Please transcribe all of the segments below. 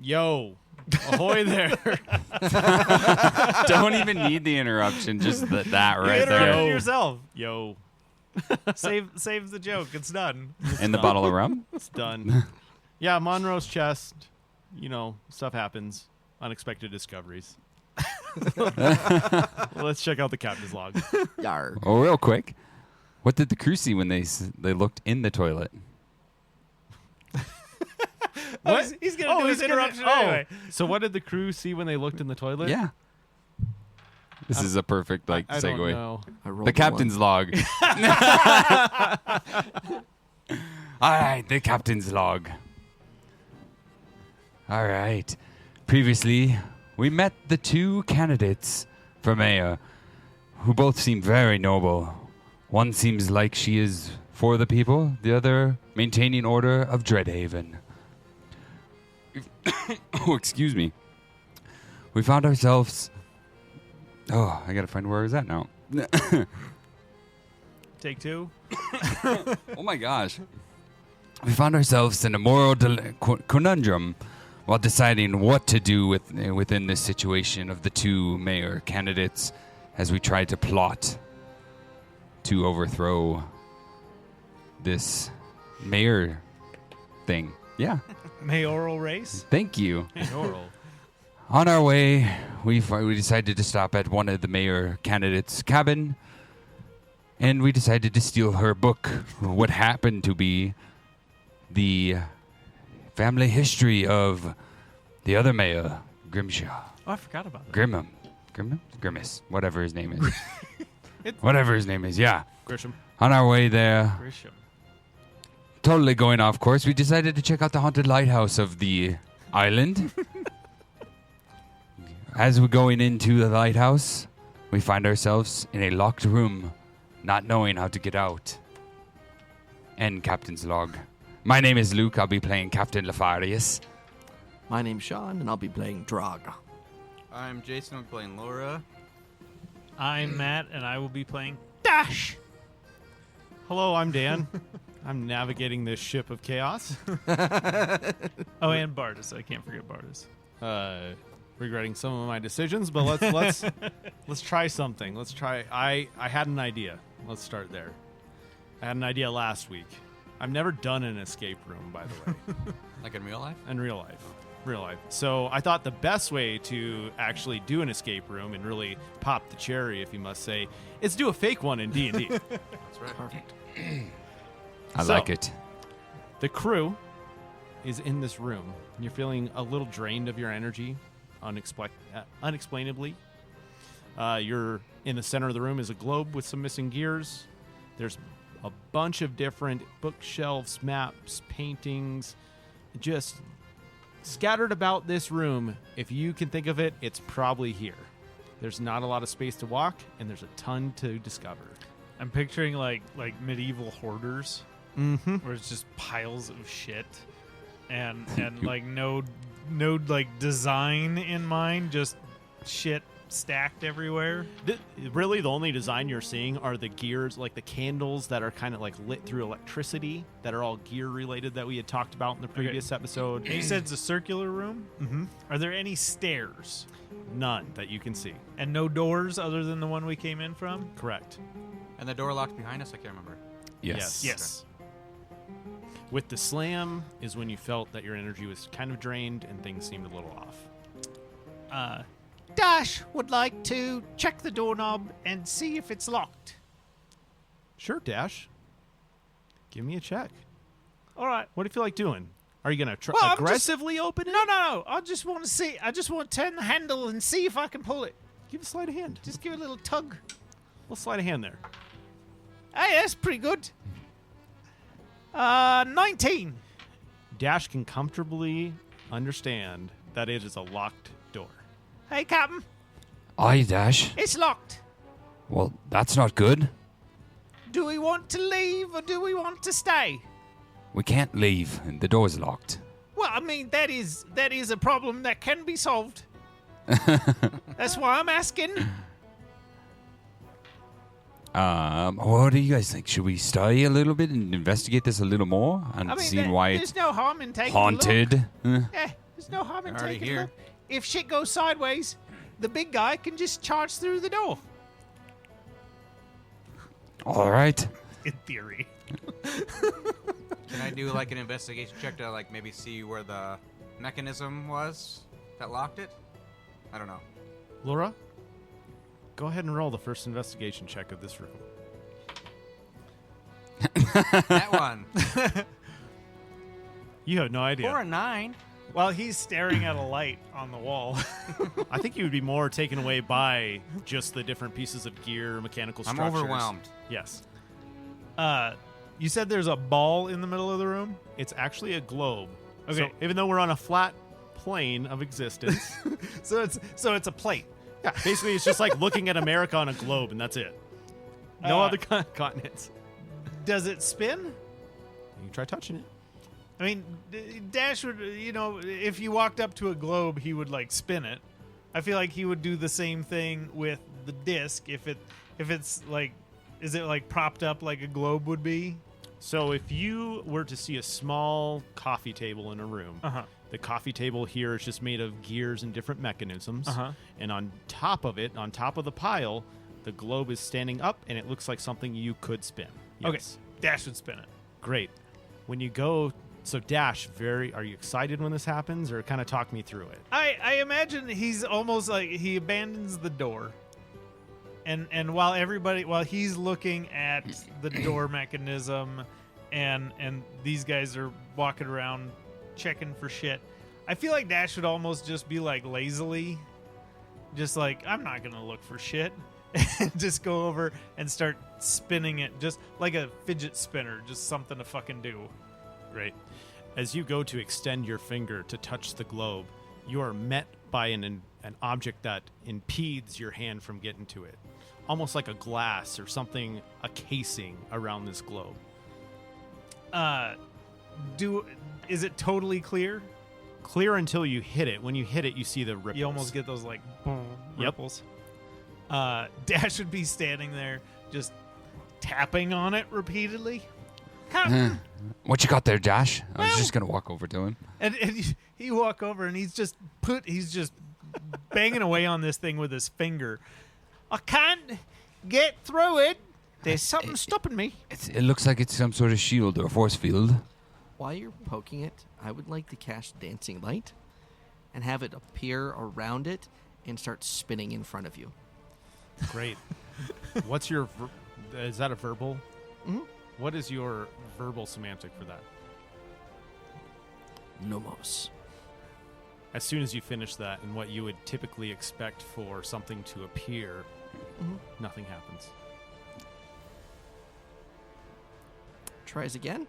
Yo. Ahoy there. Don't even need the interruption. Just that right You there. interrupted yourself. Yo. Save the joke. It's done. And the bottle of rum? It's done. Yeah, Monroe's chest. You know, stuff happens. Unexpected discoveries. Let's check out the captain's log. Yar. Oh, real quick. What did the crew see when they looked in the toilet? What? He's going to do his interruption anyway. So what did the crew see when they looked in the toilet? Yeah. This is a perfect I segue. don't know. I rolled The captain's log. All right, the captain's log. All right. Previously, we met the two candidates for mayor, who both seem very noble. One seems like she is for the people, the other maintaining order of Dreadhaven. Oh, excuse me. We found ourselves... Oh, I gotta find where I was at now. Take two. Oh my gosh. We found ourselves in a moral conundrum while deciding what to do within this situation of the two mayor candidates as we tried to plot to overthrow this mayor thing. Yeah, Mayoral race. thank you. Oral. On our way, we decided to stop at one of the mayor candidates' cabin, and we decided to steal her book, what happened to be the family history of the other mayor, Grimshaw. Oh, I forgot about that. Grimace, whatever his name is. Whatever his name is, yeah. Grisham. On our way there, Grisham. totally going off course, we decided to check out the haunted lighthouse of the island. As we're going into the lighthouse, we find ourselves in a locked room, not knowing how to get out. End captain's log. My name is Luke. I'll be playing Captain Lefarius. My name's Sean, and I'll be playing Drog. I'm Jason. I'm playing Laura. I'm Matt, and I will be playing Dash. Hello, I'm Dan. I'm navigating this ship of chaos. Oh, and Bardus. I can't forget Bardus. Regretting some of my decisions, but let's try something. Let's try. I had an idea. Let's start there. I had an idea last week. I've never done an escape room, by the way, Like in real life? in real life. So I thought the best way to actually do an escape room and really pop the cherry, if you must say, is do a fake one in D&D. That's right. Perfect. I So- like it. The crew is in this room. You're feeling a little drained of your energy, unexplainably. You're in the center of the room is a globe with some missing gears. There's a bunch of different bookshelves, maps, paintings, just scattered about this room. If you can think of it, it's probably here. There's not a lot of space to walk, and there's a ton to discover. I'm picturing like medieval hoarders, Mm-hmm. where it's just piles of shit, and like no like design in mind, just shit stacked everywhere. Really, the only design you're seeing are the gears, like the candles that are kind of like lit through electricity, that are all gear related that we had talked about in the previous episode. And you said it's a circular room. Mm-hmm. Are there any stairs None that you can see. and no doors other than the one we came in from? Correct. And the door locked behind us? I can't remember. Yes. Yes. With the slam is when you felt that your energy was kind of drained and things seemed a little off. Dash would like to check the doorknob and see if it's locked. Sure, Dash. Give me a check. All right. What do you feel like doing? Are you going to Well, I'm just- aggressively open it? No. I just want to see. I just want to turn the handle and see if I can pull it. Give a sleight of hand. Just give it a little tug. We'll sleight of hand there. Hey, that's pretty good. 19. Dash can comfortably understand that it is a locked door. Hey, Captain. Aye, Dash. It's locked. Well, that's not good. Do we want to leave or do we want to stay? We can't leave. The door's locked. Well, I mean, that is a problem that can be solved. That's why I'm asking. What do you guys think? Should we stay a little bit and investigate this a little more and I mean, see why it's there's no harm in taking haunted? a look. Yeah, There's no harm in They're already taking here. a look. If shit goes sideways, the big guy can just charge through the door. All right. In theory. Can I do like an investigation check to like maybe see where the mechanism was that locked it? I don't know. Laura, go ahead and roll the first investigation check of this room. That one. You have no idea. 4 and 9. While he's staring at a light on the wall. I think you would be more taken away by just the different pieces of gear, mechanical I'm structures. overwhelmed. Yes. You said there's a ball in the middle of the room? It's actually a globe. Okay. So even though we're on a flat plane of existence, So it's a plate. yeah, basically it's just like looking at America on a globe, and that's it. No Uh, other continents. Does it spin? You can try touching it. I mean, Dash would, if you walked up to a globe, he would like spin it. I feel like he would do the same thing with the disc if it's like, is it like propped up like a globe would be? So if you were to see a small coffee table in a room, Uh-huh. the coffee table here is just made of gears and different mechanisms. Uh-huh. And on top of it, on top of the pile, the globe is standing up, and it looks like something you could spin. Yes. Okay, Dash would spin it. Great. When you go, so Dash, are you excited when this happens, or kind of talk me through it? I imagine he's almost like he abandons the door. And while he's looking at the door mechanism and these guys are walking around checking for shit, I feel like Dash would almost just be like lazily just like, I'm not gonna look for shit. And just go over and start spinning it just like a fidget spinner, just something to fucking do. Great. As you go to extend your finger to touch the globe, you are met by an object that impedes your hand from getting to it. Almost like a glass or something, a casing around this globe. Is it totally clear? Clear until you hit it. When you hit it, you see the ripples. You almost get those like boom Yep. ripples. Dash would be standing there just tapping on it repeatedly. What you got there, Josh? I was Well- just gonna walk over to him. And you walk over and he's just banging away on this thing with his finger. I can't get through it. There's something stopping me. It looks like it's some sort of shield or force field. While you're poking it, I would like to cast Dancing Light and have it appear around it and start spinning in front of you. Great. What's your... is that a verbal? Mhm. What is your verbal semantic for that? Nomos. As soon as you finish that and what you would typically expect for something to appear, nothing happens. Tries again.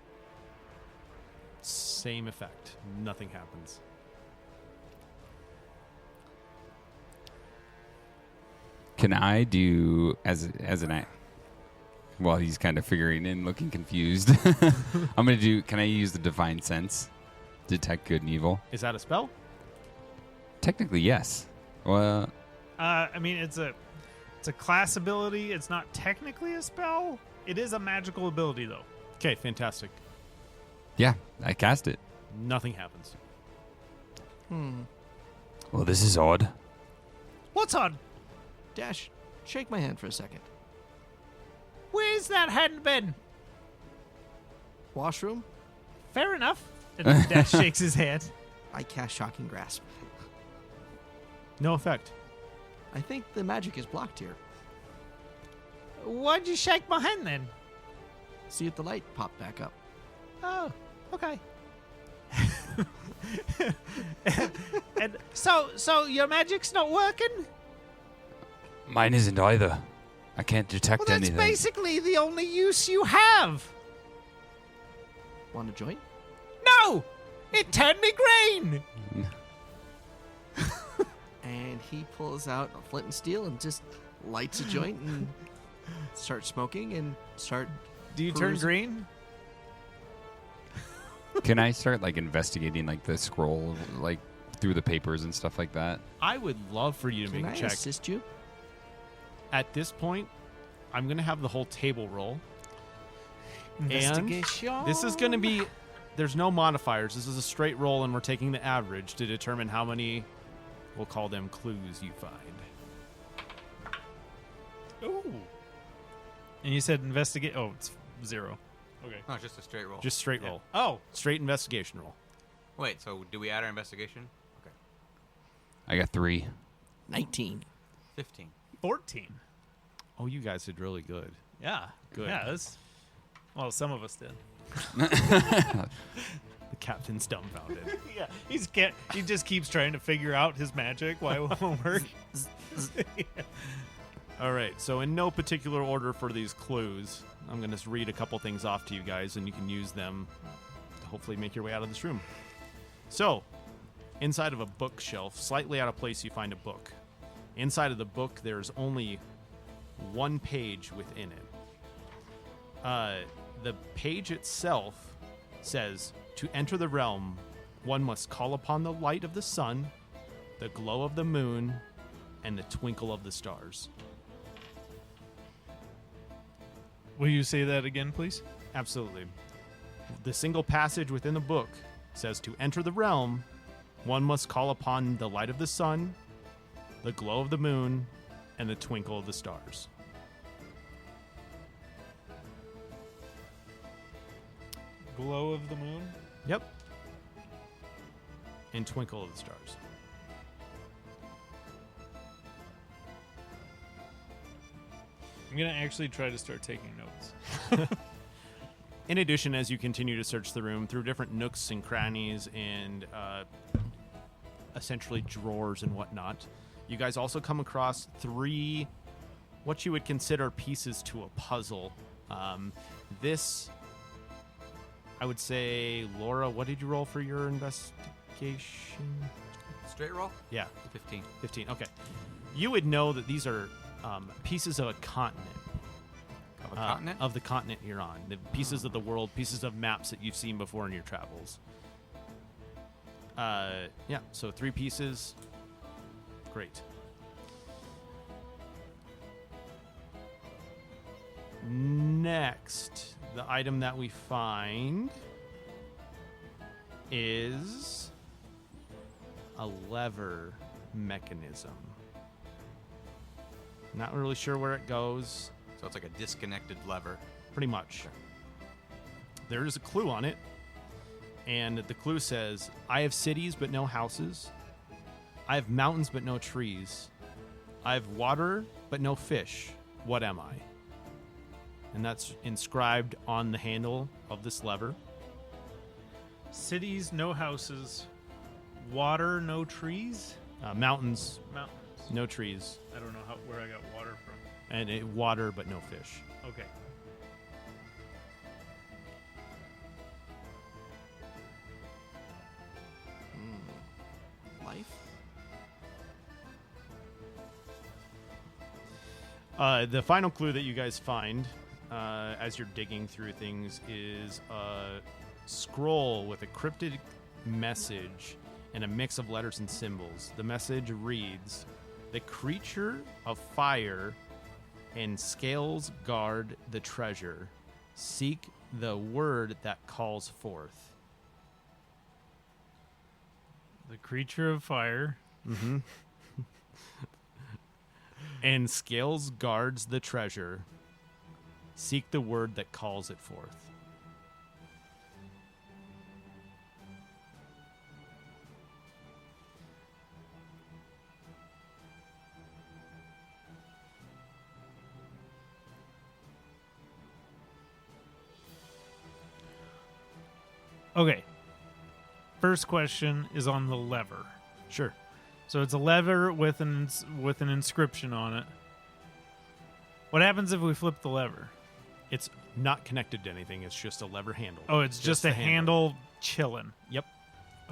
Same effect. Nothing happens. Can I do as an act? While he's kind of figuring in, looking confused. I'm gonna do. Can I use the divine sense, detect good and evil? Is that a spell? Technically, yes. Well, I mean, it's a class ability. It's not technically a spell. It is a magical ability, though. Okay, fantastic. yeah, I cast it. Nothing happens. Well, this is odd. What's on? Dash, shake my hand for a second. Where's that hand been? Washroom. Fair enough. And Dash shakes his hand. I cast Shocking Grasp. No effect. I think the magic is blocked here. Why'd you shake my hand then? See if the light popped back up. Oh, okay. and so your magic's not working? Mine isn't either. I can't detect Well, that's anything. basically the only use you have. Want a joint? No! It turned me green! And he pulls out a flint and steel and just lights a joint and starts smoking and start. Do you turn Perusing. green? Can I start like investigating like the scroll, like through the papers and stuff like that? I would love for you to Can make I a check. assist you? At this point, I'm going to have the whole table roll. Investigation. This is going to be there's no modifiers. This is a straight roll, and we're taking the average to determine how many, we'll call them clues, you find. Ooh. And you said investigate. Oh, it's 0. Okay. No, it's just a straight roll. Just straight roll. Oh, Straight investigation roll. Wait, so do we add our investigation? Okay. I got 3. 19. 15. 14. Oh, you guys did really good. Yeah. Good. Yeah. Well, some of us did. The captain's dumbfounded. Yeah. He just keeps trying to figure out his magic. Why it won't work. All right, so in no particular order for these clues, I'm going to read a couple things off to you guys, and you can use them to hopefully make your way out of this room. So, inside of a bookshelf, slightly out of place, you find a book. Inside of the book, there's only one page within it. The page itself says, "To enter the realm, one must call upon the light of the sun, the glow of the moon, and the twinkle of the stars." Will you say that again, please? Absolutely. The single passage within the book says, "To enter the realm, one must call upon the light of the sun, the glow of the moon, and the twinkle of the stars." Glow of the moon. Yep. And twinkle of the stars. I'm gonna actually try to start taking notes. In addition, as you continue to search the room through different nooks and crannies and essentially drawers and whatnot, you guys also come across 3 what you would consider pieces to a puzzle. This, I would say, Laura, what did you roll for your investigation? Straight roll? Yeah, 15. 15. Okay. You would know that these are pieces of a continent. Of a continent? Of the continent you're on. The pieces of the world, pieces of maps that you've seen before in your travels. Yeah, so 3 pieces. Great. Next, the item that we find is a lever mechanism. Not really sure where it goes. So it's like a disconnected lever. Pretty much. There is a clue on it, and the clue says, "I have cities but no houses. I have mountains but no trees. I have water but no fish. What am I?" And that's inscribed on the handle of this lever. Cities, no houses. Water, no trees. Mountains, Mountains. no trees. I don't know where I got water from. And water but no fish. Okay. Life? The final clue that you guys find as you're digging through things is a scroll with a cryptic message and a mix of letters and symbols. The message reads, "The creature of fire and scales guard the treasure. Seek the word that calls forth." The creature of fire. Mm-hmm. And scales guards the treasure. Seek the word that calls it forth. Okay. First question is on the lever. Sure. So it's a lever with an inscription on it. What happens if we flip the lever? It's not connected to anything. It's just a lever handle. Oh, it's just a the handle chilling. Yep.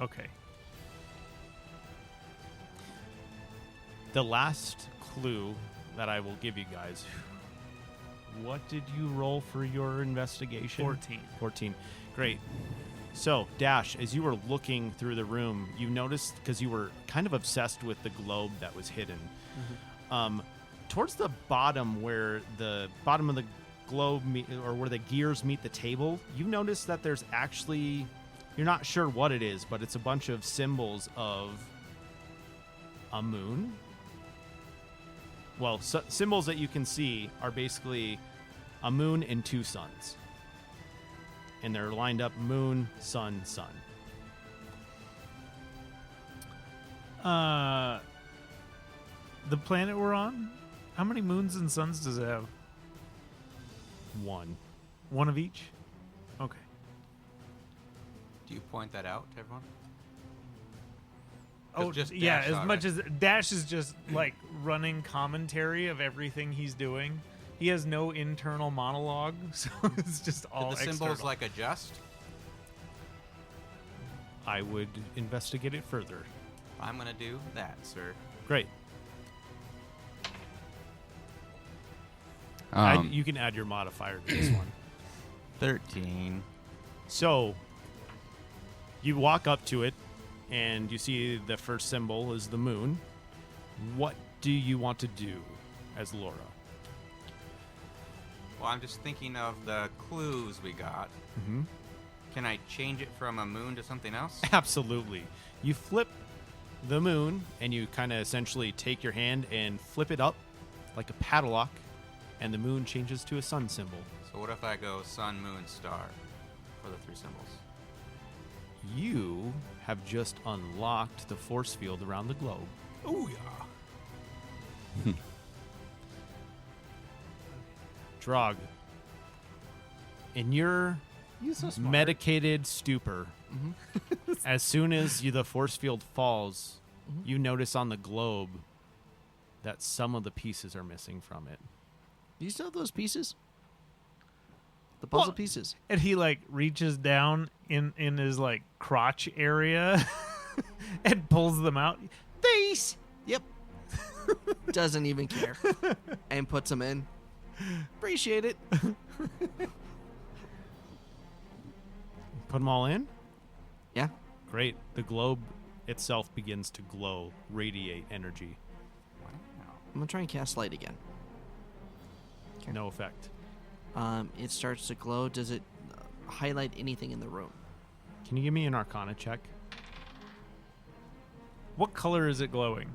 Okay. The last clue that I will give you guys. What did you roll for your investigation? 14. 14. Great. So, Dash, as you were looking through the room, you noticed, because you were kind of obsessed with the globe that was hidden, towards the bottom where the bottom of the globe or where the gears meet the table, you notice that there's actually You're not sure what it is, but it's a bunch of symbols of a moon. Well, symbols that you can see are basically a moon and two suns. And they're lined up moon, sun, sun. The planet we're on, how many moons and suns does it have? One. One of each? Okay. Do you point that out to everyone? Oh, Just yeah, Dash as saw much it. as Dash is just like running commentary of everything he's doing. He has no internal monologue, so it's just all Did the symbols external. like adjust? I would investigate it further. I'm gonna do that, sir. Great. You can add your modifier to this one. 13. So, you walk up to it, and you see the first symbol is the moon. What do you want to do as Laura? Well, I'm just thinking of the clues we got. Mm-hmm. Can I change it from a moon to something else? Absolutely. You flip the moon, and you kind of essentially take your hand and flip it up like a padlock, and the moon changes to a sun symbol. So what if I go sun, moon, star for the three symbols? You have just unlocked the force field around the globe. Oh yeah. Drog, in your You're so smart. medicated stupor, as soon as the force field falls, you notice on the globe that some of the pieces are missing from it. Do you still have those pieces? The puzzle Well- pieces. And he like reaches down in his like crotch area and pulls them out. These. Yep. Doesn't even care. And puts them in. Appreciate it. Put them all in? Yeah. Great. The globe itself begins to glow, radiate energy. I'm going to try and cast light again. No effect. It starts to glow. Does it highlight anything in the room? Can you give me an Arcana check? What color is it glowing?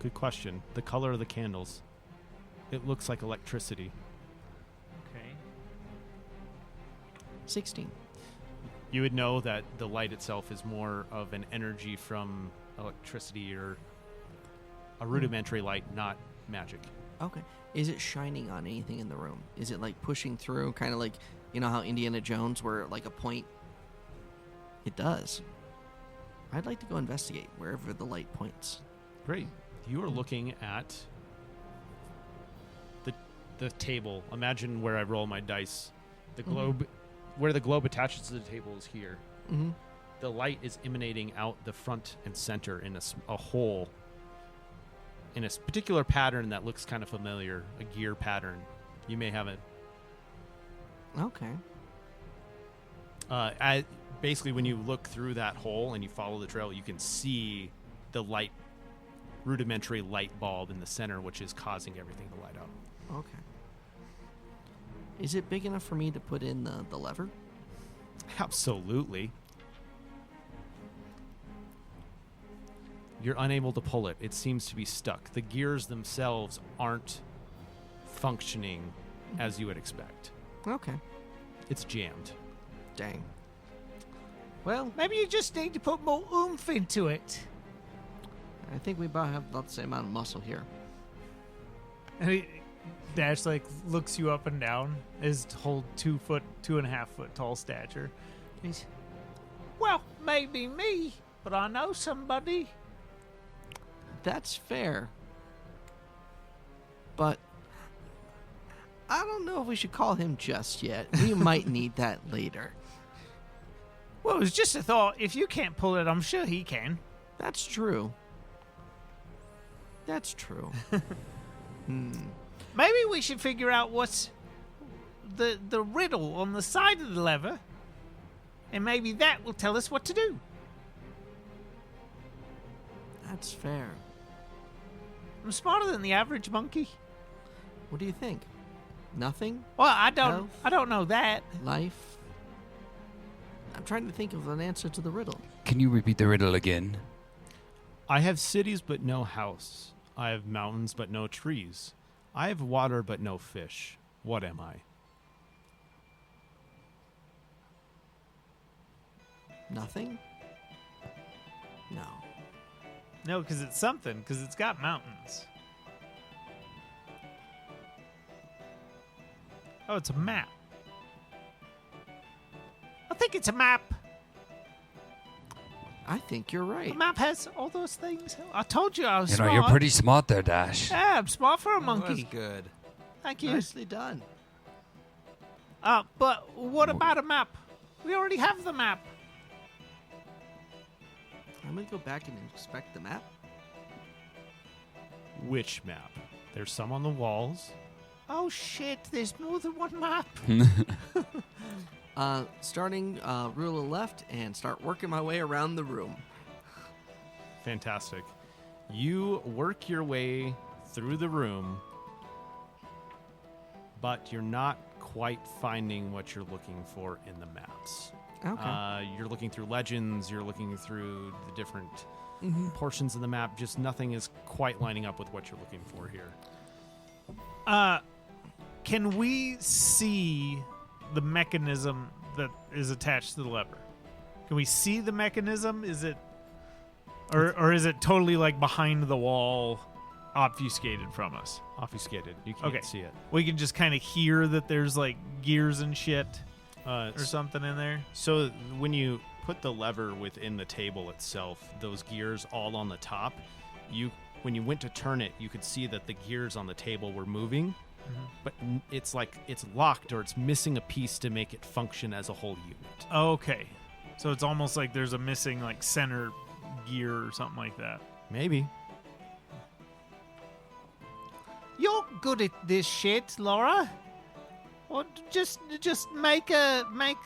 Good question. The color of the candles. It looks like electricity. Okay. 16. You would know that the light itself is more of an energy from electricity or a rudimentary light, not magic. Okay. Is it shining on anything in the room? Is it like pushing through, kind of like, you know how Indiana Jones, where like a point? It does. I'd like to go investigate wherever the light points. Great. You are looking at the table. Imagine where I roll my dice. The globe, where the globe attaches to the table is here. Mm-hmm. The light is emanating out the front and center in a hole in a particular pattern that looks kind of familiar, a gear pattern. You may have it. Okay. Basically, when you look through that hole and you follow the trail, you can see the light, rudimentary light bulb in the center, which is causing everything to light up. Okay. Is it big enough for me to put in the lever? Absolutely. You're unable to pull it. It seems to be stuck. The gears themselves aren't functioning as you would expect. Okay. It's jammed. Dang. Well, Maybe you just need to put more oomph into it. I think we about have about the same amount of muscle here. And Dash like looks you up and down. His whole 2.5 foot tall stature. He's, well, maybe me, but I know somebody. That's fair. But I don't know if we should call him just yet. We might need that later. Well, it was just a thought. If you can't pull it, I'm sure he can. That's true. That's true. Maybe we should figure out what's the riddle on the side of the lever, and maybe that will tell us what to do. That's fair. I'm smarter than the average monkey. What do you think? Nothing? Well, Health? I don't know that. Life? I'm trying to think of an answer to the riddle. Can you repeat the riddle again? I have cities but no house. I have mountains but no trees. I have water but no fish. What am I? Nothing? No. No, because it's something. Because it's got mountains. Oh, it's a map. I think it's a map. I think you're right. The map has all those things. I told you I was You know, smart. you're pretty smart there, Dash. Yeah, I'm smart for a That monkey. was good. Thank you. Nicely done. But what about a map? We already have the map. I'm going to go back and inspect the map. Which map? There's some on the walls. Oh shit! There's more than one map. Starting rule of left and start working my way around the room. Fantastic. You work your way through the room, but you're not quite finding what you're looking for in the maps. Okay. You're looking through legends, you're looking through the different Mm-hmm. portions of the map, just nothing is quite lining up with what you're looking for here. Can we see the mechanism that is attached to the lever? Can we see the mechanism? Is it, or is it totally like behind the wall, obfuscated from us? Obfuscated. You can't Okay. see it. We can just kind of hear that there's like gears and shit Uh, or something in there. So when you put the lever within the table itself, those gears all on the top, when you went to turn it, you could see that the gears on the table were moving, but it's like it's locked or it's missing a piece to make it function as a whole unit. Okay, so it's almost like there's a missing like center gear or something like that. Maybe. You're good at this shit, Laura. Or just make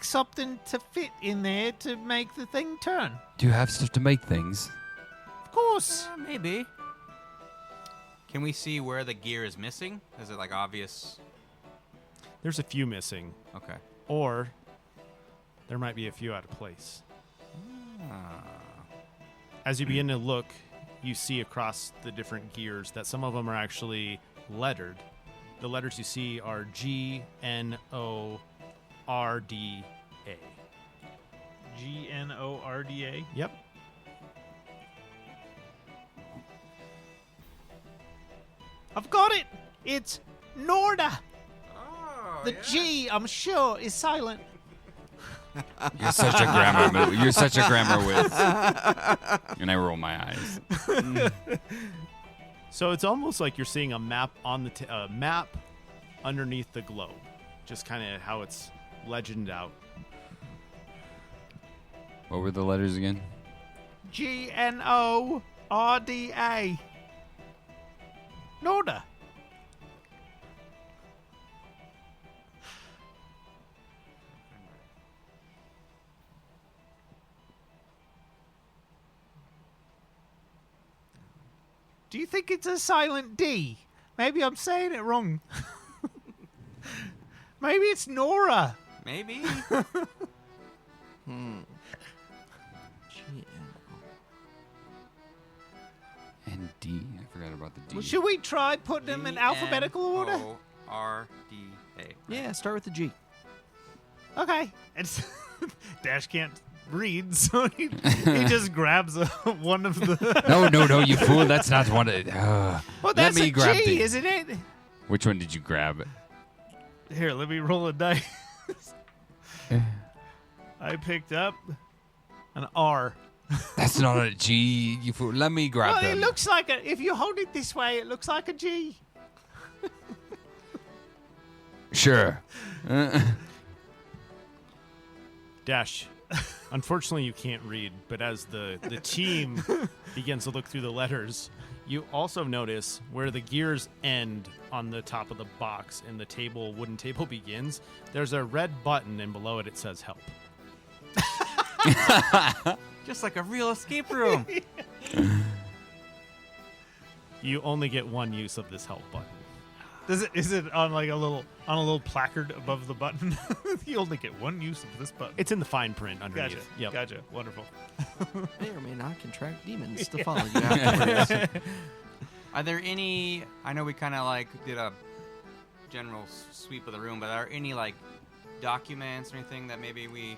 something to fit in there to make the thing turn. Do you have stuff to make things? Of course. Maybe. Can we see where the gear is missing? Is it like obvious? There's a few missing, Okay. or there might be a few out of place. As you begin to look, you see across the different gears that some of them are actually lettered. The letters you see are G-N-O-R-D-A. G-N-O-R-D-A. Yep. I've got it. It's Norda. Oh, The G, I'm sure, is silent. You're such a grammar. You're such a grammar whiz. And I roll my eyes. So it's almost like you're seeing a map on the map underneath the globe, just kind of how it's legended out. What were the letters again? G-N-O-R-D-A. Norda. Do you think it's a silent D? Maybe I'm saying it wrong. Maybe it's Nora. Maybe. G-N-O. And D. I forgot about the D. Well, should we try putting them in alphabetical order? G-N-O-R-D-A. Yeah, start with the G. Okay. It's Dash can't read, so he just grabs one of the. No, you fool. That's not one. Well, Let that's me a grab G, the- isn't it? Which one did you grab? Here, let me roll a dice. I picked up an R. That's not a G, you fool. Let me grab Well, them. it looks like a. If you hold it this way, it looks like a G. Sure. Dash. Unfortunately, you can't read, but as the team begins to look through the letters, you also notice where the gears end on the top of the box and the wooden table begins. There's a red button, and below it says help. Just like a real escape room. You only get one use of this help button. Is it on like a little placard above the button? You only get one use of this button. It's in the fine print underneath. Gotcha. Yep. Gotcha. Wonderful. May or may not contract demons to follow you afterwards. Are there any? I know we kind of like did a general sweep of the room, but are there any like documents or anything that maybe we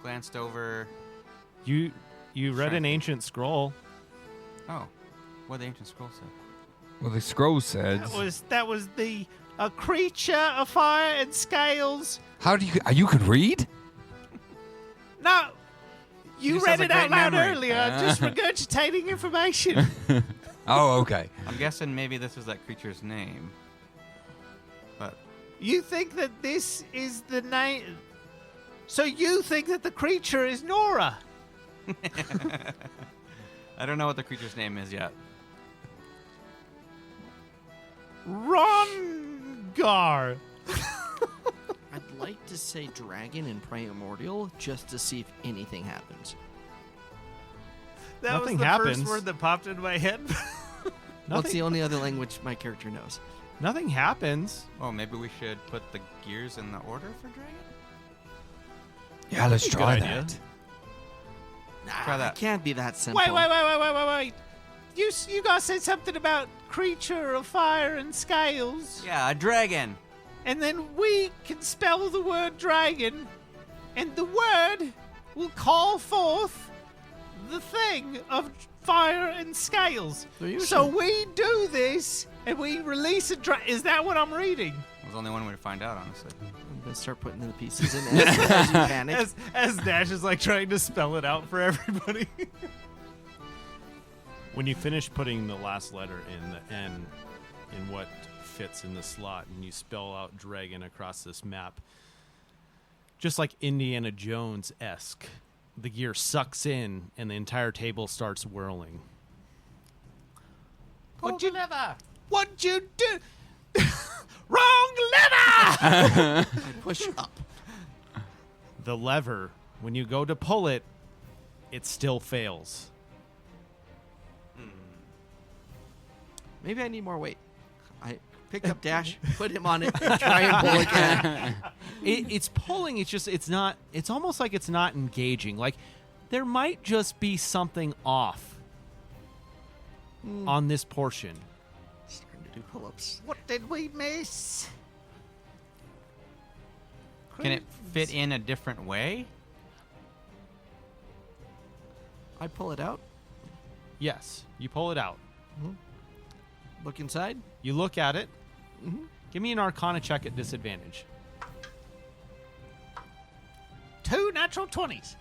glanced over? You read an ancient scroll. Oh, what the ancient scroll said. Well, the scroll says. That was the a creature of fire and scales. How do you could read? No, you This read has a it out great loud memory. earlier. Just regurgitating information. Oh, okay. I'm guessing maybe this is that creature's name. But You think that this is the name? So you think that the creature is Nora? I don't know what the creature's name is yet. Rongar. I'd like to say dragon and primordial just to see if anything happens. That Nothing was the happens. first word that popped in my head. What's the only other language my character knows? Nothing happens. Oh, maybe we should put the gears in the order for dragon? Yeah, let's Good try idea. that. Try that. It can't be that simple. Wait. You guys said something about creature of fire and scales. Yeah, a dragon. And then we can spell the word dragon, and the word will call forth the thing of fire and scales. So we do this, and we release a dragon. Is that what I'm reading? There's only one way to find out, honestly. I'm gonna start putting the pieces in as you panic. As Dash is like trying to spell it out for everybody. When you finish putting the last letter in the N in what fits in the slot, and you spell out dragon across this map, just like Indiana Jones-esque, the gear sucks in and the entire table starts whirling. What'd you do? Wrong lever! Push up. The lever, when you go to pull it, it still fails. Maybe I need more weight. I pick up Dash, put him on it, and try and pull again. It's pulling. It's not. It's almost like it's not engaging. Like there might just be something off on this portion. Starting to do pull-ups. What did we miss? Can it fit in a different way? I pull it out, Yes, you pull it out. look inside. You look at it. Mm-hmm. Give me an Arcana check at disadvantage. 2 natural 20s.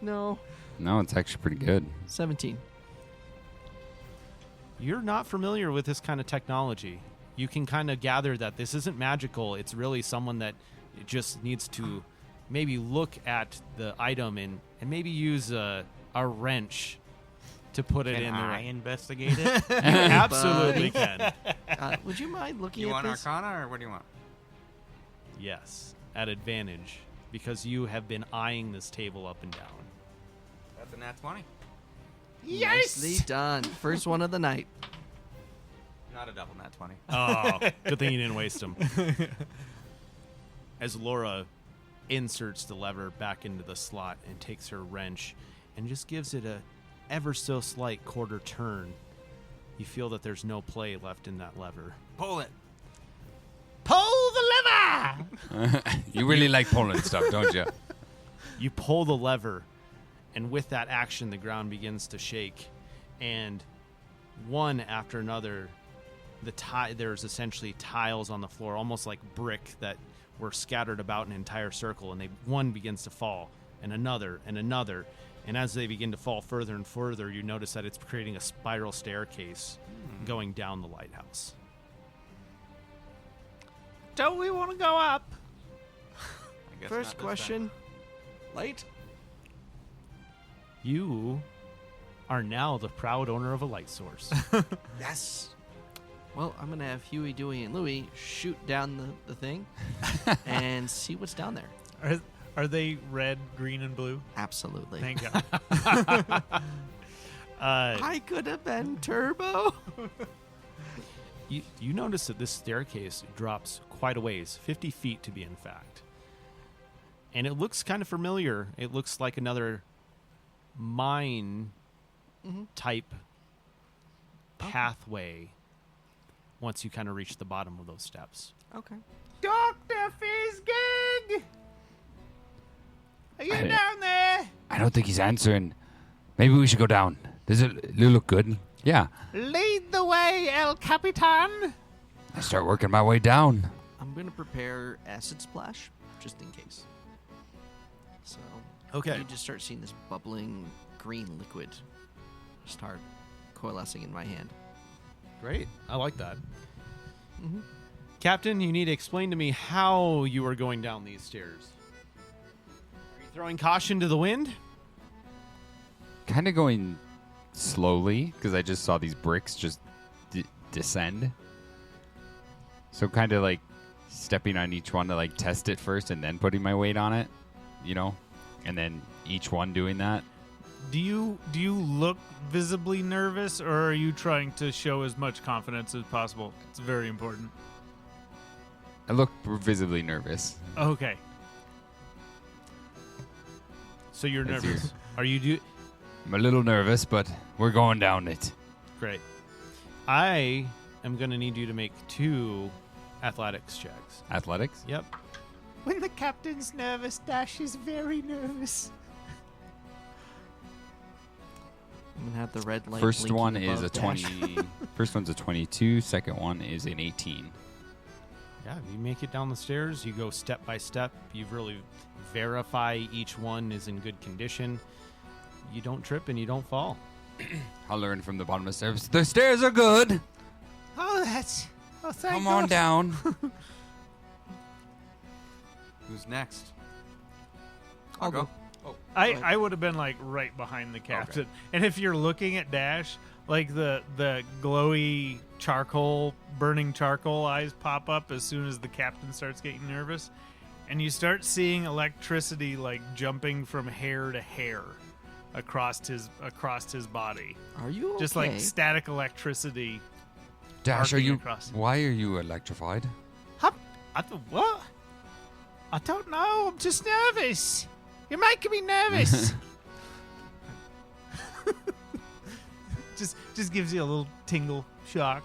No. No, it's actually pretty good. 17. You're not familiar with this kind of technology. You can kind of gather that this isn't magical. It's really someone that just needs to maybe look at the item and maybe use a wrench to put it Can in I there. investigate it? You absolutely can. Would you mind looking You at want this? Arcana, or what do you want? Yes, at advantage because you have been eyeing this table up and down. That's a nat 20. Nicely done. First one of the night. Not a double nat 20. Oh, good thing you didn't waste them. As Laura inserts the lever back into the slot and takes her wrench and just gives it a ever so slight quarter turn, you feel that there's no play left in that lever. Pull it. Pull the lever! You really like pulling stuff, don't you? You pull the lever, and with that action, the ground begins to shake, and one after another, there's essentially tiles on the floor, almost like brick that were scattered about an entire circle, and one begins to fall, and another, and as they begin to fall further and further, you notice that it's creating a spiral staircase going down the lighthouse. Don't we want to go up? I guess First not this question. Light? You are now the proud owner of a light source. Yes. Well, I'm going to have Huey, Dewey, and Louie shoot down the thing and see what's down there. Are they red, green, and blue? Absolutely. Thank God. I could have been Turbo. You notice that this staircase drops quite a ways, 50 feet to be in fact. And it looks kind of familiar. It looks like another mine type pathway once you kind of reach the bottom of those steps. Okay. Dr. Fizzgig! Are you down there? I don't think he's answering. Maybe we should go down. Does it look good? Yeah. Lead the way, El Capitan. I start working my way down. I'm going to prepare acid splash just in case. So Okay. you just start seeing this bubbling green liquid start coalescing in my hand. Great. I like that. Mm-hmm. Captain, you need to explain to me how you are going down these stairs. Are you throwing caution to the wind? Kind of going slowly because I just saw these bricks just descend. So kind of like stepping on each one to like test it first and then putting my weight on it, you know, and then each one doing that. Do you look visibly nervous, or are you trying to show as much confidence as possible? It's very important. I look visibly nervous. Okay. So you're As nervous. you- Are you I'm a little nervous, but we're going down it. Great. I am going to need you to make 2 athletics checks. Athletics? Yep. When the captain's nervous, Dash is very nervous. I'm going to have the red light. First blinking one is above a Dash. 20. First one's a 22. Second one is an 18. Yeah, you make it down the stairs. You go step by step. You really verify each one is in good condition. You don't trip and you don't fall. I'll learn from the bottom of the stairs. The stairs are good. Oh, that's... Oh, thank Come on God. down. Who's next? I'll go. I would have been like right behind the captain. And if you're looking at Dash, like the glowy charcoal, burning charcoal eyes pop up as soon as the captain starts getting nervous, and you start seeing electricity like jumping from hair to hair across his body, Are you okay? just like static electricity. Dash, are Arcing you? across. Why are you electrified? What? I don't know. I'm just nervous. You're making me nervous. just gives you a little tingle shock,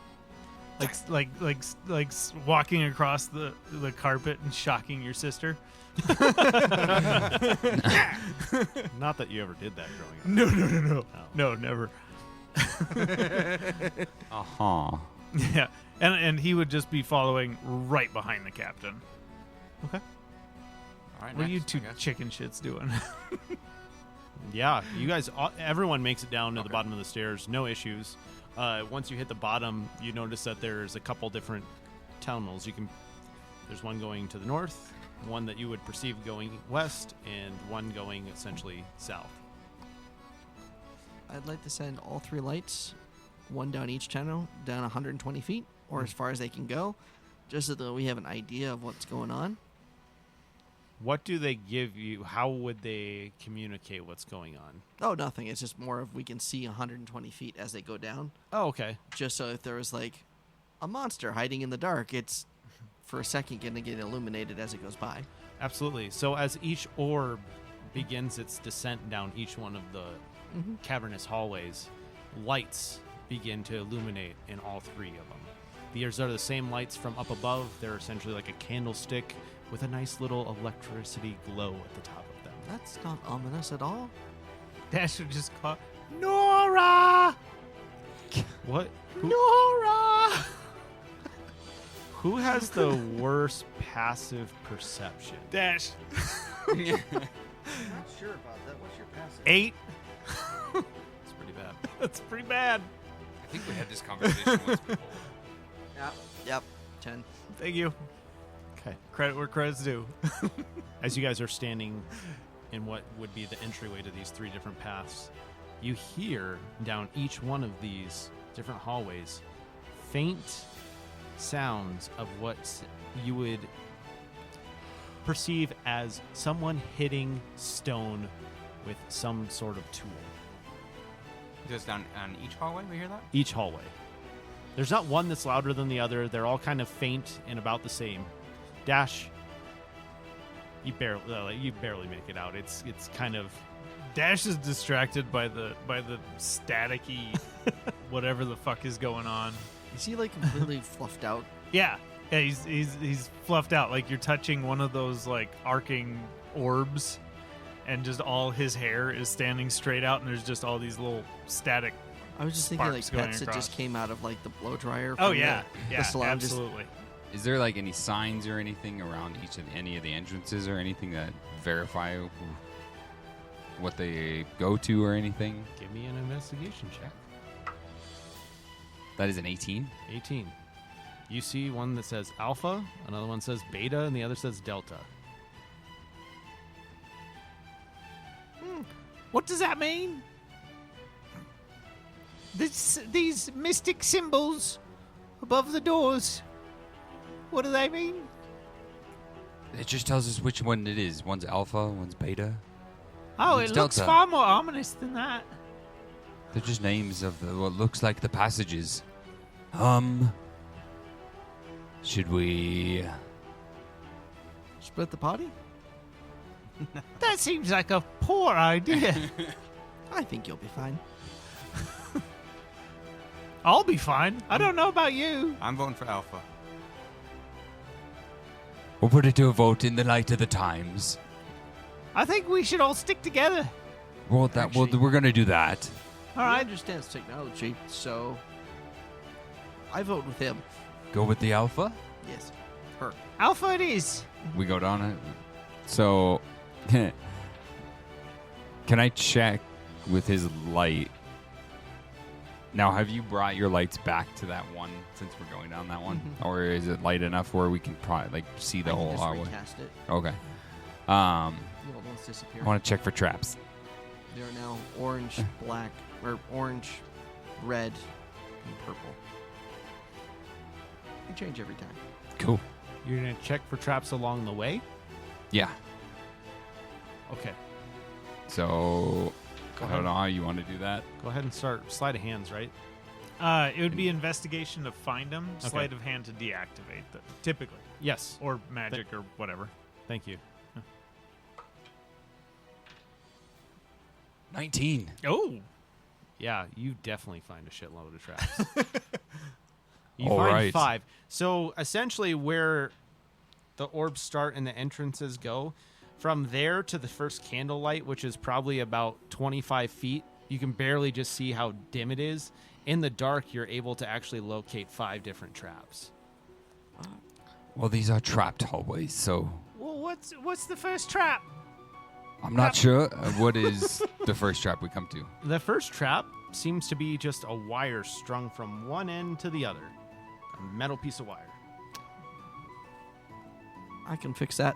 like walking across the carpet and shocking your sister. Not that you ever did that growing up. No, never. Uh-huh. Yeah, and he would just be following right behind the captain. Okay. All right, What are you next, two I guess. chicken shits doing? Yeah, you guys, everyone makes it down to the Okay. bottom of the stairs. No issues. Once you hit the bottom, you notice that there's a couple different tunnels. There's one going to the north, one that you would perceive going west, and one going essentially south. I'd like to send all 3 lights, one down each channel, down 120 feet, or as far as they can go, just so that we have an idea of what's going on. What do they give you? How would they communicate what's going on? Oh, nothing. It's just more of we can see 120 feet as they go down. Oh, okay. Just so if there was like a monster hiding in the dark, it's for a second going to get illuminated as it goes by. Absolutely. So as each orb begins its descent down each one of the cavernous hallways, lights begin to illuminate in all 3 of them. These are the same lights from up above. They're essentially like a candlestick with a nice little electricity glow at the top of them. That's not ominous at all. Dash would just call, Nora! What? Nora! Who has the worst passive perception? Dash. I'm not sure about that. What's your passive? 8. It's pretty bad. That's pretty bad. I think we had this conversation once before. Yep. 10. Thank you. Okay. Credit where credit's due. As you guys are standing in what would be the entryway to these 3 different paths, you hear down each one of these different hallways faint sounds of what you would perceive as someone hitting stone with some sort of tool. Just down on each hallway, we hear that? Each hallway. There's not one that's louder than the other. They're all kind of faint and about the same. Dash, you barely make it out. It's kind of. Dash is distracted by the staticky whatever the fuck is going on. Is he like completely fluffed out? Yeah, he's fluffed out. Like you're touching one of those like arcing orbs, and just all his hair is standing straight out, and there's just all these little static. I was just thinking like Sparks going pets that across. just came out of like the blow dryer. Oh from yeah, the yeah, salon. Just- absolutely. Is there like any signs or anything around any of the entrances or anything that verify what they go to or anything? Give me an investigation check. That is an 18. 18. You see one that says alpha, another one says beta, and the other says delta. What does that mean? These mystic symbols above the doors. What do they mean? It just tells us which one it is. One's alpha, one's beta. Oh, It's it looks Delta. far more ominous than that. They're just names of what looks like the passages. Should we... Split the potty? That seems like a poor idea. I think you'll be fine. I'll be fine. I don't know about you. I'm voting for Alpha. We'll put it to a vote in the light of the times. I think we should all stick together. Well, Actually- we're going to do that. All He right. understands technology, so I vote with him. Go with the alpha. Yes, her. Alpha it is. We go down it. So, can I check with his light? Now, have you brought your lights back to that one since we're going down that one, or is it light enough where we can probably like see the I can whole just highway? recast it. Okay. You almost disappear. I want to check for traps. They are now orange, black, or orange, red, and purple. They change every time. Cool. You're going to check for traps along the way? Yeah. Okay. So, Go I ahead. don't know how you want to do that. Go ahead and start sleight of hands, right? It would be investigation to find them, Okay. sleight of hand to deactivate them, typically, Yes. or magic or whatever. Thank you. 19. Oh, Yeah, you definitely find a shitload of traps. You All find right. 5. So essentially, where the orbs start and the entrances go, from there to the first candlelight, which is probably about 25 feet, you can barely just see how dim it is. In the dark, you're able to actually locate 5 different traps. Well, these are trapped hallways, so Well, what's the first trap? I'm not sure what is the first trap we come to. The first trap seems to be just a wire strung from one end to the other. A metal piece of wire. I can fix that.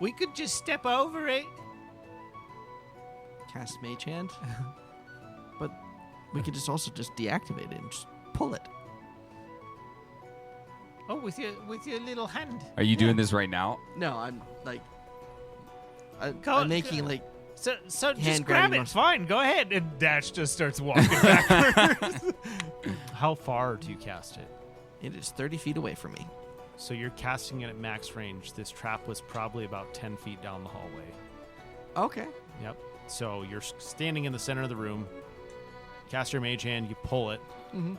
We could just step over it. Cast Mage Hand. But we could just also just deactivate it and just pull it. Oh, with your little hand. Are you doing this right now? No, I'm like... Go- I'm making like... So just Hand grab grabbing it. motion. fine, go ahead. And Dash just starts walking backwards. How far do you cast it? It is 30 feet away from me. So you're casting it at max range. This trap was probably about 10 feet down the hallway. Okay. Yep. So you're standing in the center of the room. Cast your mage hand. You pull it. Mm-hmm.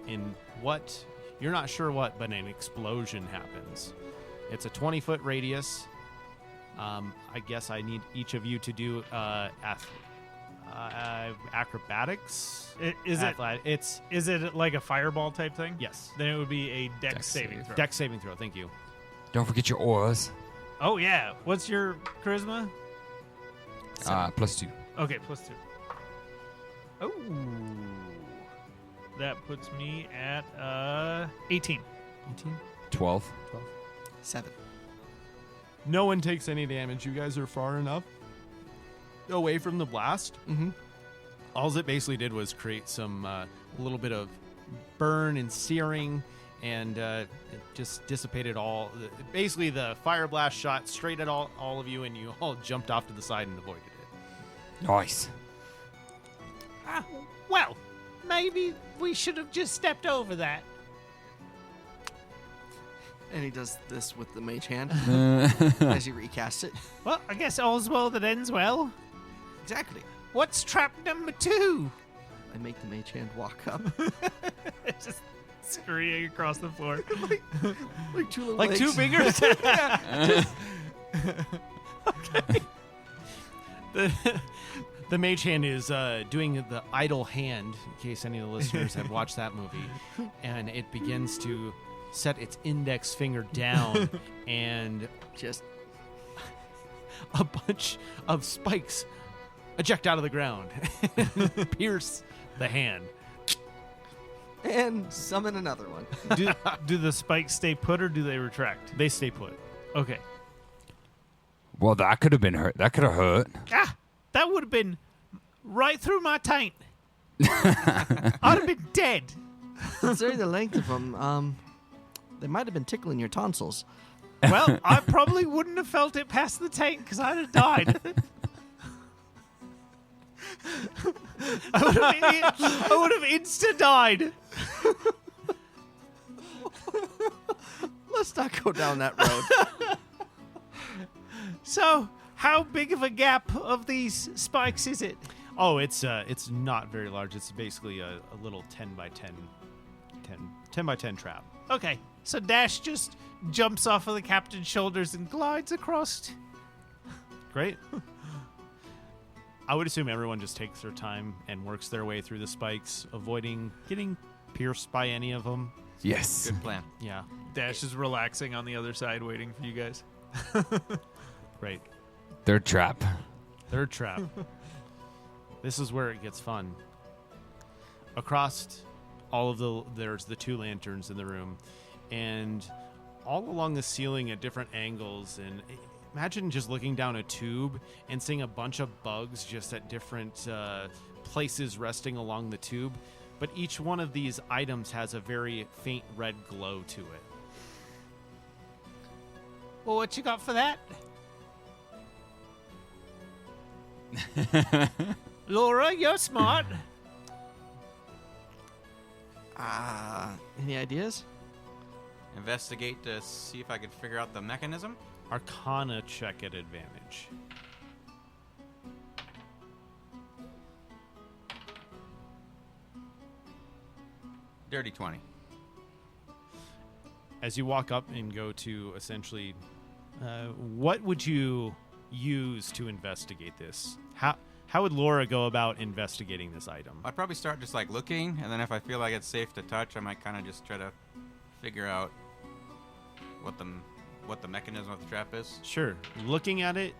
In what? You're not sure what, but an explosion happens. It's a 20-foot radius. I guess I need each of you to do acrobatics. Is it It's is it like a fireball type thing? yes. Then it would be a dex Dex saving save. throw. Dex saving throw. Thank you. Don't forget your auras. Oh yeah. What's your charisma? +2. Okay, +2. Oh, that puts me at 18. 18. 12. 7. No one takes any damage. You guys are far enough away from the blast. Mm-hmm. All it basically did was create some a little bit of burn and searing, and it just dissipated all. Basically, the fire blast shot straight at all of you, and you all jumped off to the side and avoided it. Nice. Well, maybe we should have just stepped over that. And he does this with the mage hand as he recasts it. Well, I guess all's well that ends well. Exactly. What's trap number 2? I make the mage hand walk up. Just scurrying across the floor. Like two little Like legs. two fingers. Okay. The mage hand is doing the idle hand, in case any of the listeners have watched that movie, and it begins to set its index finger down, and Just a bunch of spikes eject out of the ground, pierce the hand. and summon another one. Do the spikes stay put or do they retract? They stay put. Okay. Well, that could have been hurt. That could have hurt. Ah, that would have been right through my taint. I'd have been dead. Considering the length of them, they might have been tickling your tonsils. Well, I probably wouldn't have felt it past the taint because I'd have died. I would have insta died. Let's not go down that road. So, how big of a gap of these spikes is it? Oh, it's not very large. It's basically a little 10 by 10 by 10 trap. Okay, so Dash just jumps off of the captain's shoulders and glides across. Great. I would assume everyone just takes their time and works their way through the spikes, avoiding getting pierced by any of them. Yes. Good plan. Yeah, Dash is relaxing on the other side, waiting for you guys. great. Third trap. Third trap. This is where it gets fun. Across there's the 2 lanterns in the room, and all along the ceiling at different angles, and imagine just looking down a tube and seeing a bunch of bugs just at different places resting along the tube, but each one of these items has a very faint red glow to it. Well, what you got for that? Laura, you're smart. Any ideas? Investigate to see if I could figure out the mechanism. Arcana check at advantage. Dirty 20. As you walk up and go to essentially, what would you use to investigate this? How would Laura go about investigating this item? I'd probably start just like looking, and then if I feel like it's safe to touch, I might kind of just try to figure out what the mechanism of the trap is. Sure. Looking at it,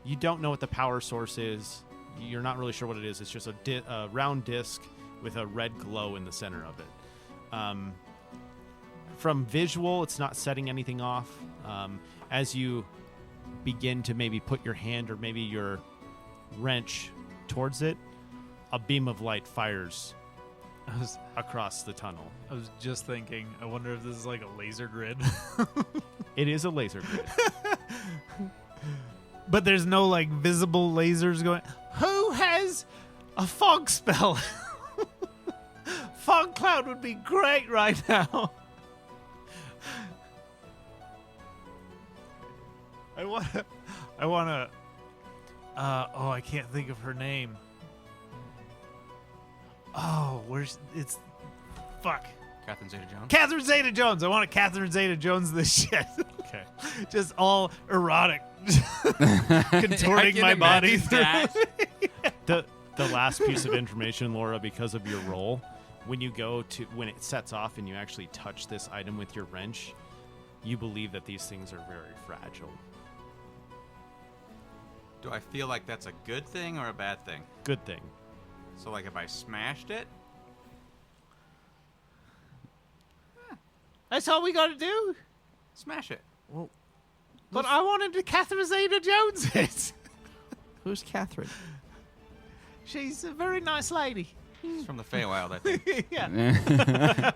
you don't know what the power source is. You're not really sure what it is. It's just a round disc with a red glow in the center of it. From visual, it's not setting anything off. As you begin to maybe put your hand or maybe your wrench towards it, a beam of light fires across the tunnel. I was just thinking, I wonder if this is like a laser grid. It is a laser grid. But there's no like visible lasers going. Who has a fog spell? Fog cloud would be great right now. I wanna. I can't think of her name. Oh, fuck. Catherine Zeta-Jones. Catherine Zeta-Jones. I want to Catherine Zeta-Jones this shit. Okay. Just all erotic, I contorting can my body. imagine that. The last piece of information, Laura, because of your roll, when it sets off and you actually touch this item with your wrench, you believe that these things are very fragile. Do I feel like that's a good thing or a bad thing? Good thing. So like if I smashed it, That's all we got to do. smash it. Well, But I wanted to Catherine Zeta-Jones it. who's Catherine? She's a very nice lady. It's from the Feywild, I think. Yeah.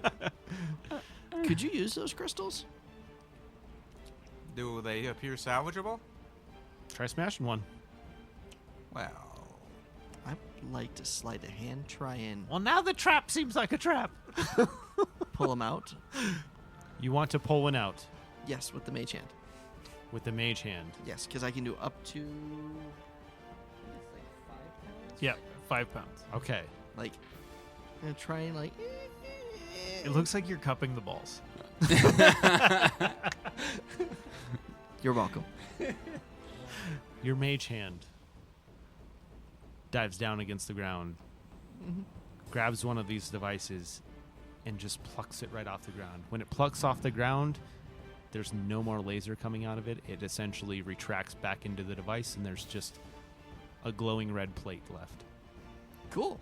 Could you use those crystals? Do they appear salvageable? Try smashing one. Well, I'd like to sleight of hand, try and Well, now the trap seems like a trap. pull them out. You want to pull one out. Yes, with the mage hand. with the mage hand. Yes, because I can do up to. I think it's like 5 pounds. Yeah, 5 pounds. Okay. Like, I'm gonna try and like. It looks like you're cupping the balls. You're welcome. Your mage hand dives down against the ground, grabs one of these devices, and just plucks it right off the ground. When it plucks off the ground, there's no more laser coming out of it. It essentially retracts back into the device, and there's just a glowing red plate left. Cool.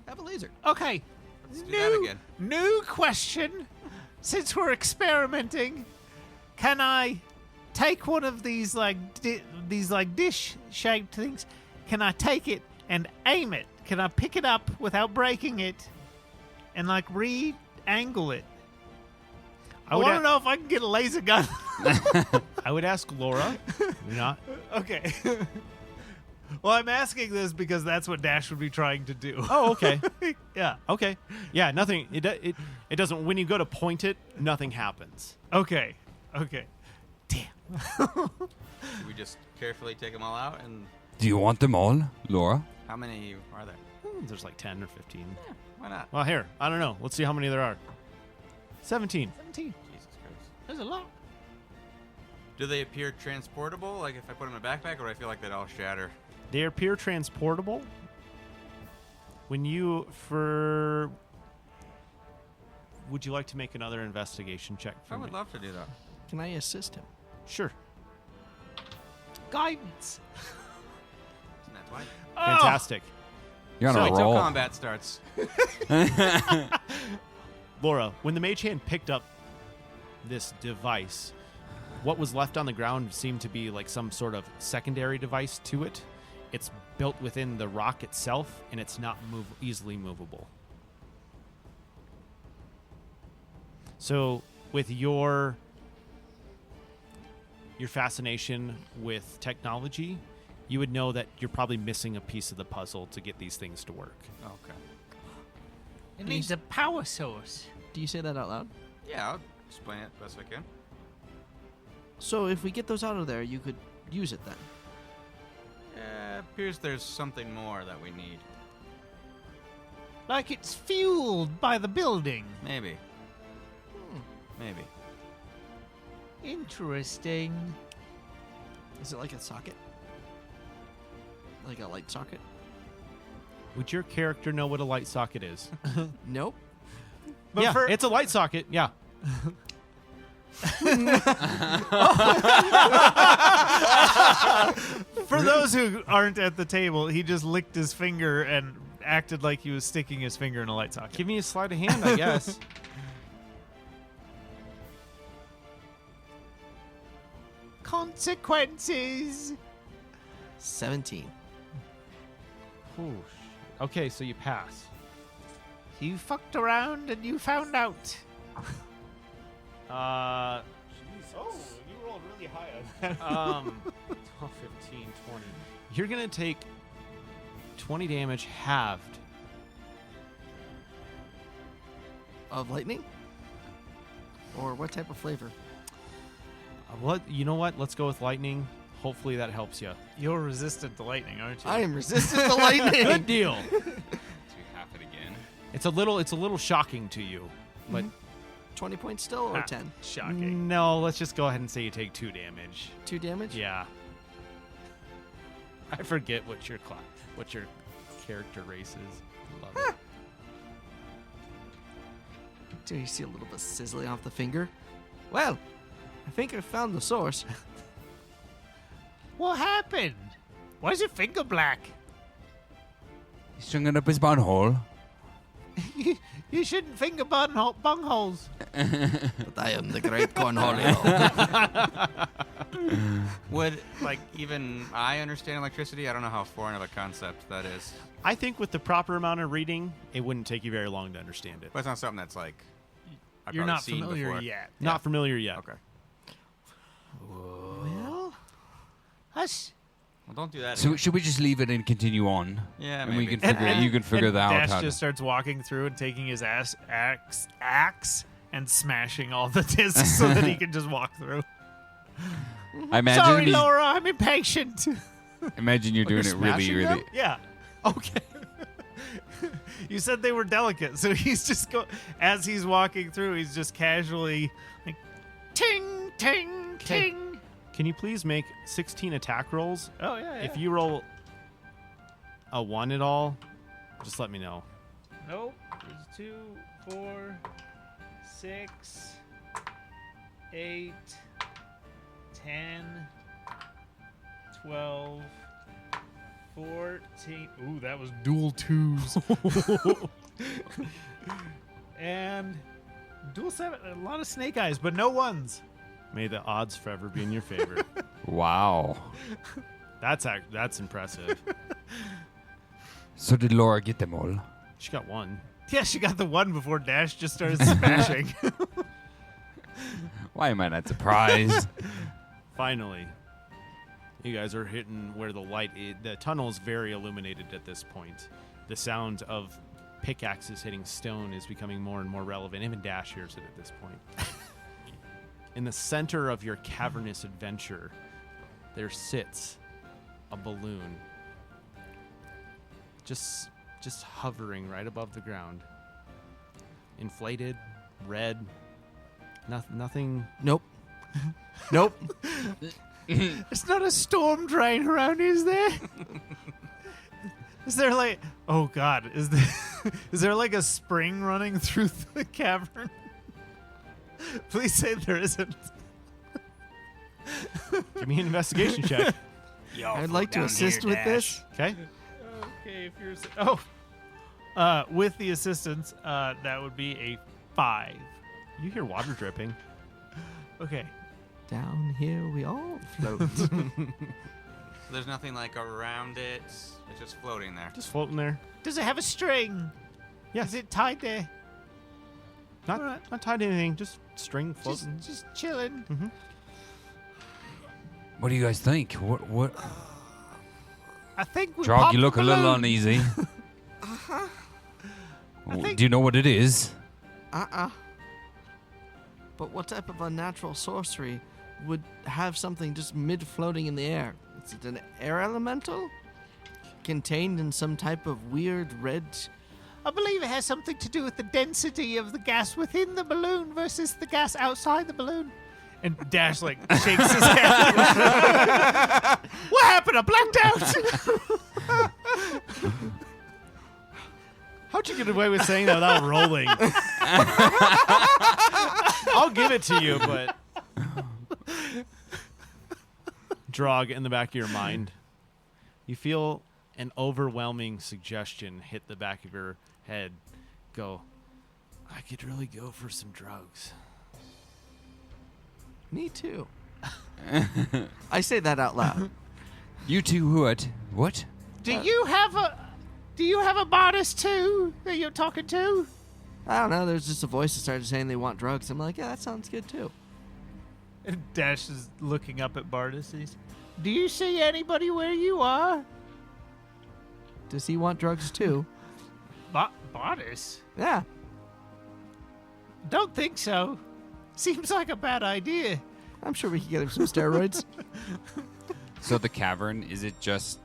Have a laser. Okay. Let's do that again. New question. Since we're experimenting, can I take one of these dish-shaped things? Can I take it and aim it? Can I pick it up without breaking it and like re-angle it? I would want to a- know if I can get a laser gun. I would ask Laura. Not. Okay. Well, I'm asking this because that's what Dash would be trying to do. Oh, okay. Yeah. Okay. Yeah. Nothing. It doesn't. When you go to point it, nothing happens. Okay. Okay. Should we just carefully take them all out? And Do you want them all, Laura? how many are there? There's like 10 or 15. Why not? Well, here. I don't know. Let's see how many there are. 17. 17. Jesus Christ. There's a lot. Do they appear transportable? Like if I put them in a backpack, or do I feel like they'd all shatter? They appear transportable. Would you like to make another investigation check for I me? would love to do that. Can I assist him? Sure. Guidance. Isn't that twice? Fantastic. You're on So- a Wait till roll. combat starts. Laura, when the mage hand picked up this device, what was left on the ground seemed to be like some sort of secondary device to it. It's built within the rock itself, and it's not easily movable. So, with your fascination with technology, you would know that you're probably missing a piece of the puzzle to get these things to work. Okay. It needs a power source. Do you say that out loud? Yeah, I'll explain it best I can. So if we get those out of there, you could use it then. Appears there's something more that we need. Like it's fueled by the building. Maybe. Maybe. Interesting. Is it like a socket? Like a light socket? Would your character know what a light socket is? Nope. But yeah, for- it's a light socket. Yeah. For those who aren't at the table, he just licked his finger and acted like he was sticking his finger in a light socket. Give me a sleight of hand, I guess. Consequences. 17. Okay, so you pass. You fucked around and you found out. Oh, you rolled really high on that. 12, 15, 20. You're going to take 20 damage halved. Of lightning? Or what type of flavor? You know what? Let's go with lightning. Hopefully that helps you. You're resistant to lightning, aren't you? I am resistant to lightning. Good deal. Do half it again. It's a little shocking to you, but 20 points still or Ah, 10? Shocking. no, let's just go ahead and say you take 2 damage. 2 damage? Yeah. I forget what your character race is. Love it. Do you see a little bit sizzling off the finger? Well, I think I found the source. What happened? Why is your finger black? He's stringing up his bunghole. You shouldn't finger bungholes. But I am the great cornholio. Would, like, even I understand electricity? I don't know how foreign of a concept that is. I think with the proper amount of reading, it wouldn't take you very long to understand it. But it's not something that's, like, I've You're probably not seen familiar before. yet. Not familiar yet. Okay. Well, us. Well, don't do that. So again. should we just leave it and continue on? Yeah, and maybe. we can figure. You can figure and that out. Dash How to- just starts walking through and taking his axe and smashing all the discs so that he can just walk through. I imagine Sorry, Laura, I'm impatient. Imagine you're doing it really, smashing really. them? Yeah. Okay. You said they were delicate, so he's just as he's walking through, he's just casually like ting ting ting. Can you please make 16 attack rolls? Oh yeah. If you roll a 1 at all, just let me know. Nope. There's 2, 4, 6, 8, 10, 12, 14. Ooh, that was dual 2s. And dual 7. A lot of snake eyes, but no 1s. May the odds forever be in your favor. Wow. That's impressive. So did Laura get them all? She got 1. Yeah, she got the 1 before Dash just started smashing. Why am I not surprised? Finally, you guys are hitting where the light is. The tunnel is very illuminated at this point. The sound of pickaxes hitting stone is becoming more and more relevant. Even Dash hears it at this point. In the center of your cavernous adventure, there sits a balloon. Just hovering right above the ground. Inflated, red, nothing. Nope. Nope. It's not a storm drain around, is there? Is there like, oh God, is there like a spring running through the cavern? Please say there isn't. Give me an investigation check. I'd like to assist with this. Okay? Okay, if you're with the assistance, that would be a 5. You hear water dripping. Okay. Down here we all float. There's nothing like around it. It's just floating there. Just floating there. Does it have a string? Yes. Is it tied there? Not tied to anything. Just string Just, floating. just chilling. What do you guys think? What? I think we Drog, popped you look the a little balloon. uneasy. think- Do you know what it is? But what type of unnatural sorcery would have something just mid-floating in the air? Is it an air elemental? Contained in some type of weird red... I believe it has something to do with the density of the gas within the balloon versus the gas outside the balloon. And Dash like shakes his head. What happened? I blacked out. How'd you get away with saying that without rolling? I'll give it to you, but Drog, in the back of your mind, you feel an overwhelming suggestion hit the back of your head. Go, I could really go for some drugs. Me too. I say that out loud. You two what? What? Do you have a bodice too that you're talking to? I don't know. There's just a voice that started saying they want drugs. I'm like, yeah, that sounds good too. And Dash is looking up at Bardis. And he's, Do you see anybody where you are? Does he want drugs too? Bardis? Yeah. Don't think so. Seems like a bad idea. I'm sure we could get him some steroids. So the cavern, is it just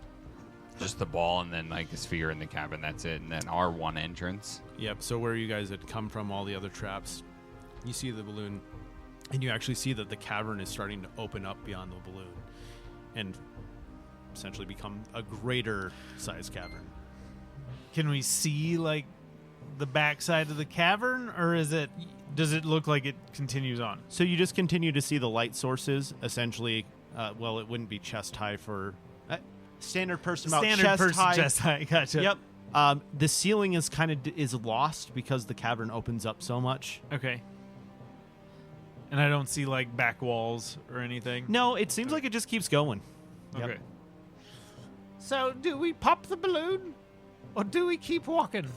the ball and then like a sphere in the cavern, that's it, and then our one entrance? Yep, so where you guys had come from, all the other traps, you see the balloon, and you actually see that the cavern is starting to open up beyond the balloon and essentially become a greater size cavern. Can we see like the backside of the cavern, or does it look like it continues on? So you just continue to see the light sources, essentially. Well, it wouldn't be chest high for standard person. About Standard chest person high. chest high. Gotcha. Yep. The ceiling is kind of is lost because the cavern opens up so much. Okay. And I don't see like back walls or anything. No, it seems like it just keeps going. Yep. Okay. So do we pop the balloon, or do we keep walking?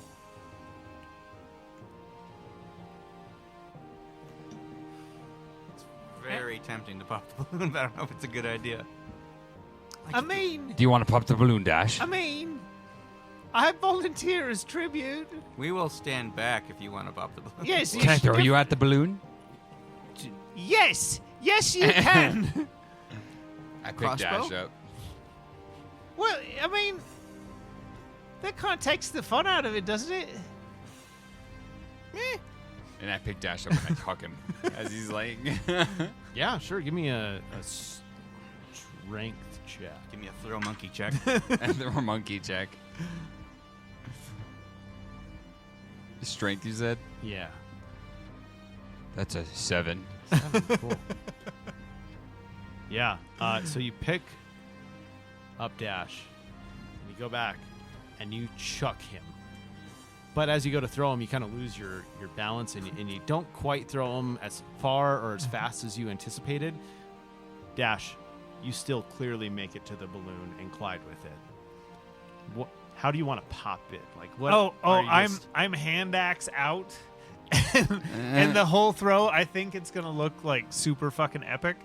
Very tempting to pop the balloon, but I don't know if it's a good idea. I mean, Do you want to pop the balloon, Dash? I volunteer as tribute. We will stand back if you want to pop the balloon. Yes, Can I throw you at the balloon? Yes, yes, you can. I pick Crossbow? Dash up. Well, I mean, that kind of takes the fun out of it, doesn't it? And I pick Dash up and I huck him as he's laying. Yeah, sure. Give me a strength check. Give me a throw monkey check. And throw a monkey check. Strength, you said? Yeah. That's a 7. Cool. Yeah. So you pick up Dash, and you go back, and you chuck him. But as you go to throw him, you kind of lose your balance, and you don't quite throw him as far or as fast as you anticipated. Dash, you still clearly make it to the balloon and collide with it. What? How do you want to pop it? Like what? are you I'm hand axe out, and the whole throw. I think it's gonna look like super fucking epic.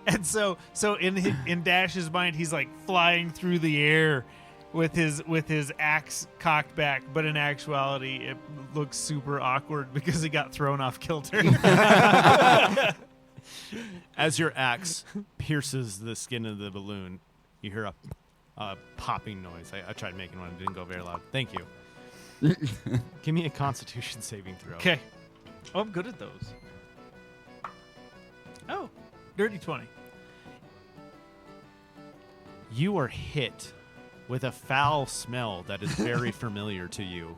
And so in Dash's mind, he's like flying through the air with his axe cocked back, but in actuality, it looks super awkward because he got thrown off kilter. As your axe pierces the skin of the balloon, you hear a popping noise. I tried making one. It didn't go very loud. Thank you. Give me a Constitution saving throw. Okay. Oh, I'm good at those. Oh, dirty 20. You are hit with a foul smell that is very familiar to you.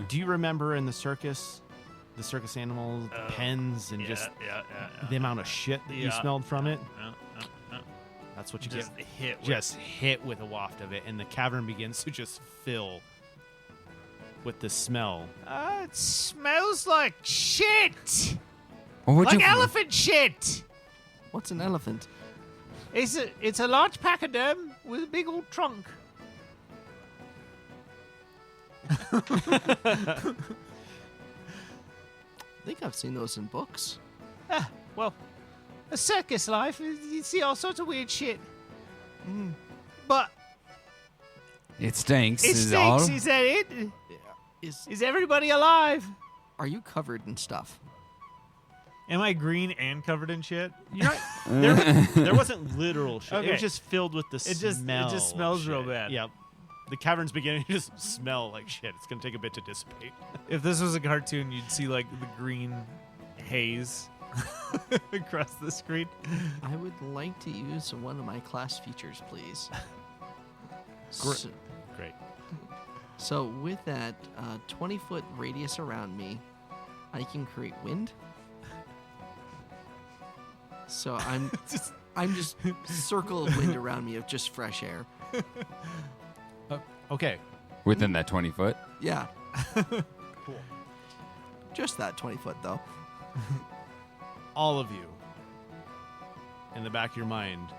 Do you remember in the circus animals, the pens, and just the amount of shit that you smelled from it? That's what you Just get. hit With a waft of it, and the cavern begins to just fill with the smell. It smells like shit. Well, what'd Like you- elephant shit. What's an elephant? It's a large pachyderm with a big old trunk. I think I've seen those in books. Well, a circus life, you see all sorts of weird shit. But It stinks. it is all. stinks. Is that it? Is everybody alive? Are you covered in stuff? Am I green and covered in shit? You're not, there wasn't literal shit. It Okay. was just filled with the It just smell. smells of real shit. bad. Yep. The cavern's beginning to just smell like shit. It's going to take a bit to dissipate. If this was a cartoon, you'd see like the green haze across the screen. I would like to use one of my class features, please. So, Great. so with that 20-foot radius around me, I can create wind. So I'm just circle of wind around me of just fresh air. Okay. Within that 20 foot. Yeah. Cool. Just that 20 foot though. All of you, in the back of your mind,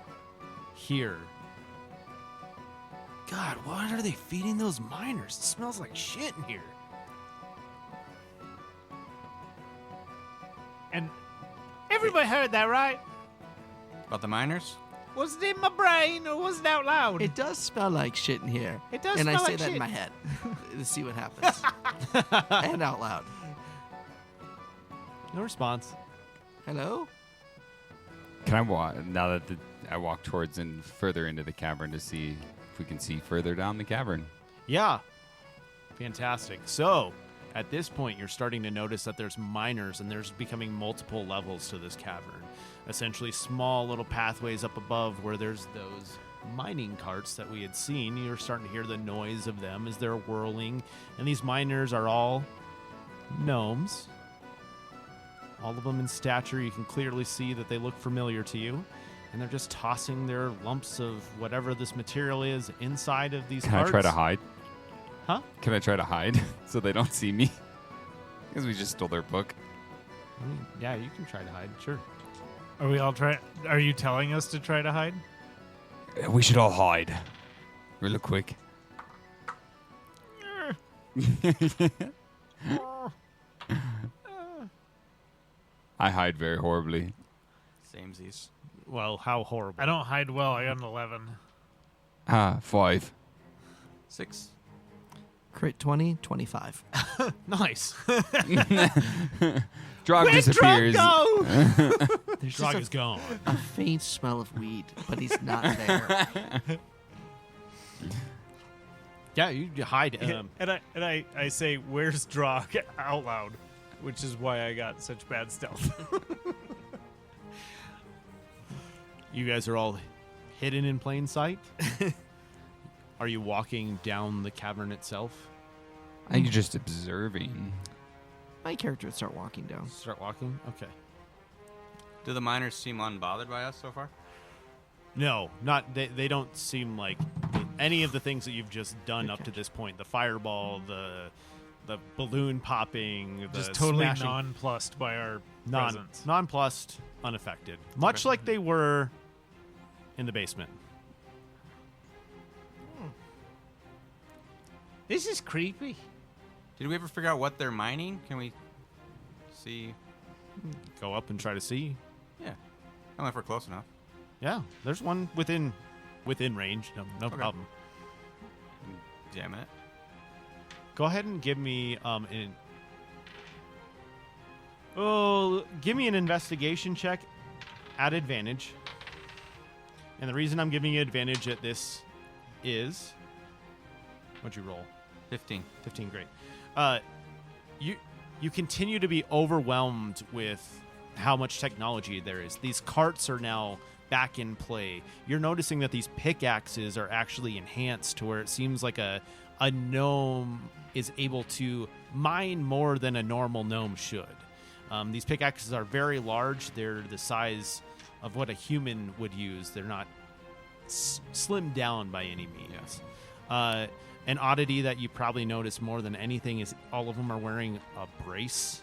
hear, God, what are they feeding those miners? It smells like shit in here. And everybody heard that, right? About the miners? Was it in my brain or was it out loud? It does smell like shit in here. It does and smell I say like that shit. in my head to see what happens. And out loud. No response. Hello? Can I walk now that I walk towards and further into the cavern to see if we can see further down the cavern? Yeah. Fantastic. So, at this point, you're starting to notice that there's miners and there's becoming multiple levels to this cavern. Essentially, small little pathways up above where there's those mining carts that we had seen. You're starting to hear the noise of them as they're whirling. And these miners are all gnomes. All of them in stature. You can clearly see that they look familiar to you. And they're just tossing their lumps of whatever this material is inside of these Can carts. I try to hide? Huh? Can I try to hide so they don't see me? Because we just stole their book. I mean, yeah, you can try to hide. Sure. Are we all trying? Are you telling us to try to hide? We should all hide. Real quick. I hide very horribly. Samesies. Well, how horrible. I don't hide well. I got an 11. 5. 6. Crit 20, 25. Nice. Drog disappears. There's Drog just is gone. a faint smell of weed, but he's not there. Yeah, you hide. And I say, "Where's Drog?" out loud, which is why I got such bad stealth. You guys are all hidden in plain sight. Are you walking down the cavern itself? I think you're just observing. My character would start walking down. Start walking? Okay. Do the miners seem unbothered by us so far? No, not they don't seem like any of the things that you've just done up to this point. The fireball, the balloon popping, the Just totally smashing. nonplussed by our presence. Nonplussed, unaffected. Much like they were in the basement. This is creepy. Did we ever figure out what they're mining? Can we see? Go up and try to see. Yeah. I don't know if we're close enough. Yeah, there's one within range. No problem. Examine it. Go ahead and give me give me an investigation check at advantage. And the reason I'm giving you advantage at this is, what'd you roll? 15. 15, great. You continue to be overwhelmed with how much technology there is. These carts are now back in play. You're noticing that these pickaxes are actually enhanced to where it seems like a gnome is able to mine more than a normal gnome should. These pickaxes are very large. They're the size of what a human would use. They're not slimmed down by any means. An oddity that you probably notice more than anything is all of them are wearing a brace.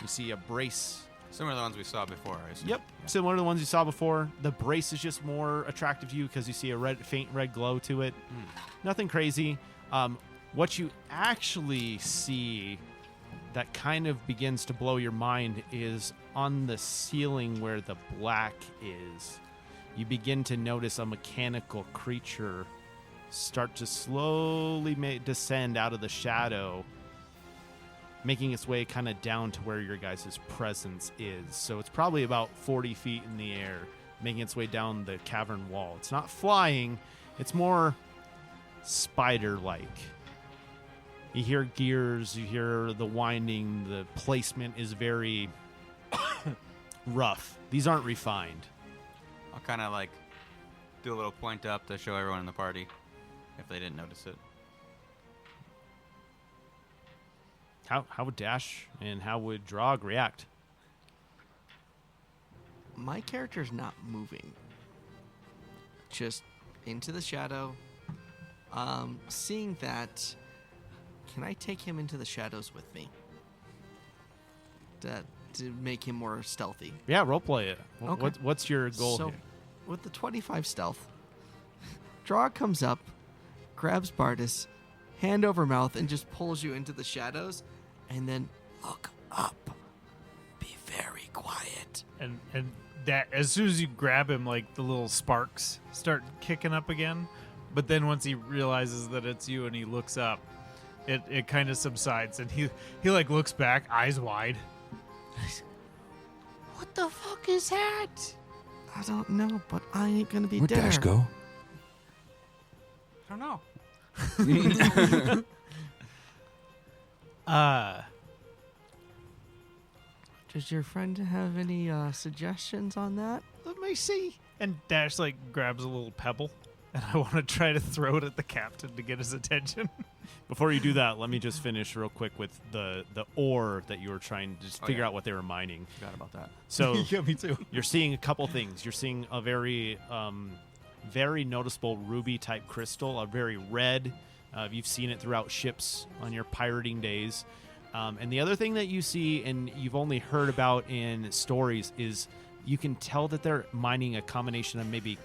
You see a brace. Similar to the ones we saw before, I assume. Yep, Yeah. similar to the ones you saw before. The brace is just more attractive to you because you see a faint red glow to it. Nothing crazy. What you actually see that kind of begins to blow your mind is on the ceiling where the black is. You begin to notice a mechanical creature start to slowly descend out of the shadow, making its way kind of down to where your guys' presence is. So it's probably about 40 feet in the air, making its way down the cavern wall. It's not flying, it's more spider-like. You hear gears, you hear the winding, the placement is very rough. These aren't refined. I'll kind of like do a little point up to show everyone in the party if they didn't notice it. How would Dash and how would Drog react? My character's not moving. Just into the shadow. Seeing that, can I take him into the shadows with me? To make him more stealthy. Yeah, roleplay it. Okay. What's your goal So, here? with the 25 stealth, Drog comes up, grabs Bardis, hand over mouth, and just pulls you into the shadows, and then look up. Be very quiet. And that as soon as you grab him, like the little sparks start kicking up again. But then once he realizes that it's you and he looks up, it kind of subsides and he like looks back, eyes wide. What the fuck is that? I don't know, but I ain't gonna be Where'd there. Dash go? I don't know. Does your friend have any suggestions on that? Let me see. And Dash like grabs a little pebble, and I want to try to throw it at the captain to get his attention. Before you do that, let me just finish real quick with the ore that you were trying to just figure out what they were mining. Forgot about that. So Yeah, me too. you're seeing a couple things. You're seeing a very noticeable ruby type crystal, a very red. You've seen it throughout ships on your pirating days. And the other thing that you see, and you've only heard about in stories, is you can tell that they're mining a combination of maybe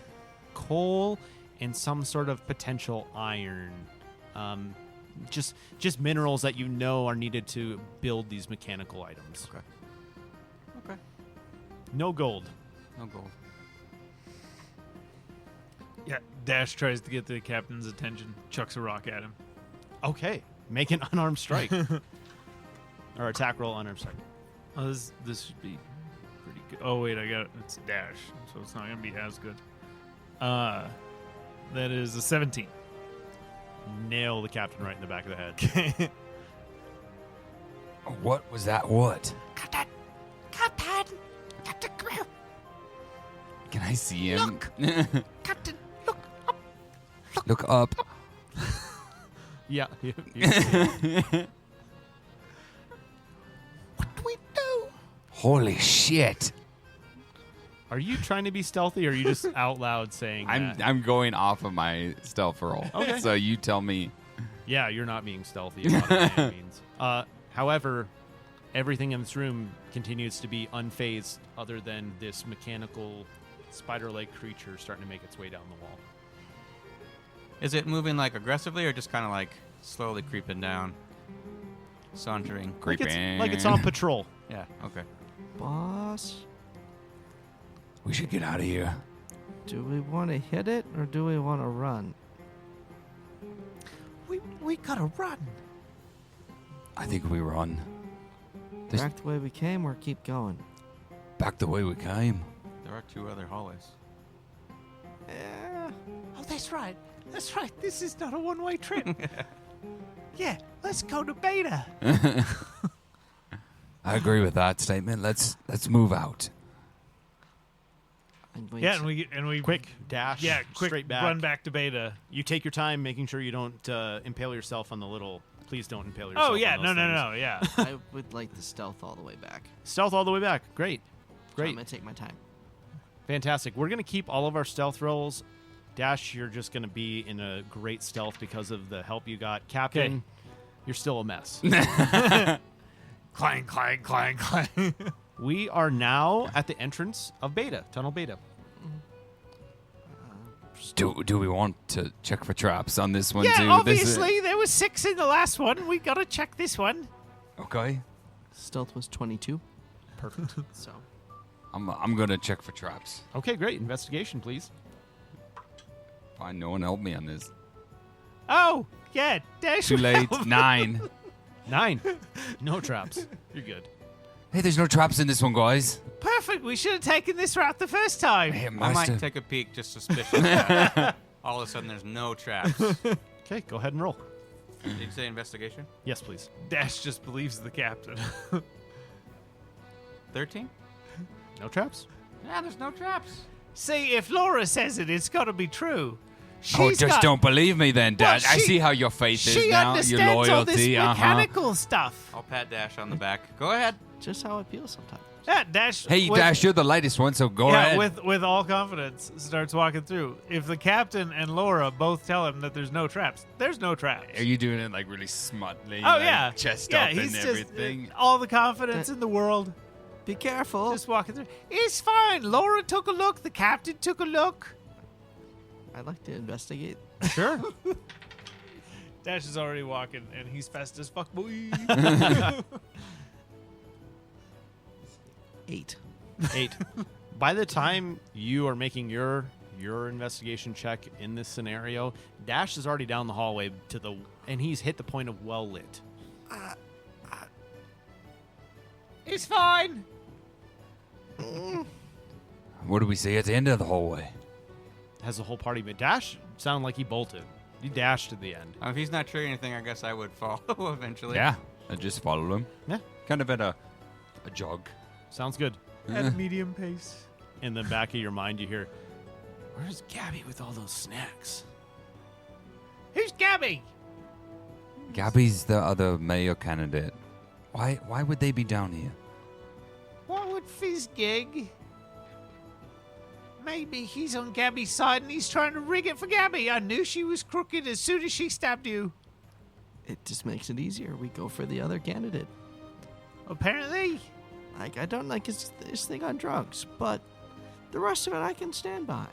coal and some sort of potential iron. Just minerals that you know are needed to build these mechanical items. Okay. No gold. No gold. Yeah, Dash tries to get the captain's attention, chucks a rock at him. Okay, make an unarmed strike. Or attack roll unarmed strike. Oh, this should be pretty good. Oh, wait, it's Dash, so it's not going to be as good. That is a 17. Nail the captain right in the back of the head. Okay. What was that? What? Captain! Captain! Captain, come here! Can I see him? Captain, look up! Look up. Yeah. What do we do? Holy shit. Are you trying to be stealthy, or are you just out loud saying that? I'm going off of my stealth roll. Okay. So you tell me. Yeah, you're not being stealthy about it by any means. However, everything in this room continues to be unfazed other than this mechanical spider-like creature starting to make its way down the wall. Is it moving like aggressively or just kind of like slowly creeping down? Sauntering. Like it's on patrol. Yeah, okay. Boss, We should get out of here. do we want to hit it or do we want to run? We gotta run. I think we run. This- Back the way we came or keep going? Back the way we came. There are 2 other hallways. Yeah. Oh, that's right. That's right. This is not a one-way trip. Yeah, let's go to Beta. I agree with that statement. Let's move out. And wait. Yeah, and we Quick dash. Yeah, quick straight back. run back to Beta. You take your time, making sure you don't impale yourself on the little. Please don't impale yourself. Oh yeah, on no, those no, things. no, yeah. I would like the stealth all the way back. Stealth all the way back. Great, So I'm great, gonna take my time. fantastic. We're gonna keep all of our stealth rolls. Dash, you're just gonna be in a great stealth because of the help you got. Captain, Okay. you're still a mess. Clang, clang, clang, clang. We are now at the entrance of Beta, Tunnel Beta. Do we want to check for traps on this one Yeah, too? obviously there was 6 in the last one. We gotta check this one. Okay. Stealth was 22. Perfect. So I'm gonna check for traps. Okay, great. Investigation, please. Fine, no one help me on this. Oh, yeah, Dash. Too late. 9. 9. No traps. You're good. Hey, there's no traps in this one, guys. Perfect. We should have taken this route the first time. Hey, I must might have- take a peek just suspicious. All of a sudden there's no traps. Okay, go ahead and roll. Did you say investigation? Yes, please. Dash just believes the captain. 13? No traps? Yeah, there's no traps. See, if Laura says it, it's gotta be true. Oh, She's just got- don't believe me then, Dad. Well, I she- see how your faith is She now. understands Your all this loyalty. mechanical stuff. I'll pat Dash on the back. Go ahead. just how it feels sometimes. Yeah, Dash. Hey, with- Dash, you're the lightest one, so go yeah, ahead. with all confidence, starts walking through. If the captain and Laura both tell him that there's no traps, there's no traps. Are you doing it like really smutly? Oh like, yeah, chest yeah. up He's and just everything. all the confidence in the world. Be careful. Just walking through. It's fine. Laura took a look. The captain took a look. I'd like to investigate. Sure. Dash is already walking, and he's fast as fuck, boy. 8. 8. By the time you are making your investigation check in this scenario, Dash is already down the hallway and he's hit the point of well lit. It's fine. What do we see at the end of the hallway? Has the whole party been Dash? Sounded like he bolted. He dashed to the end. If he's not triggering anything, I guess I would follow eventually. Yeah, I just followed him. Yeah. Kind of at a jog. Sounds good. At a medium pace. In the back of your mind, you hear, "Where's Gabby with all those snacks?" Who's Gabby? Gabby's the other mayor candidate. Why would they be down here? What would Fizzgig? Maybe he's on Gabby's side and he's trying to rig it for Gabby. I knew she was crooked as soon as she stabbed you. It just makes it easier. We go for the other candidate. Apparently. Like, I don't like his thing on drugs, but the rest of it I can stand by.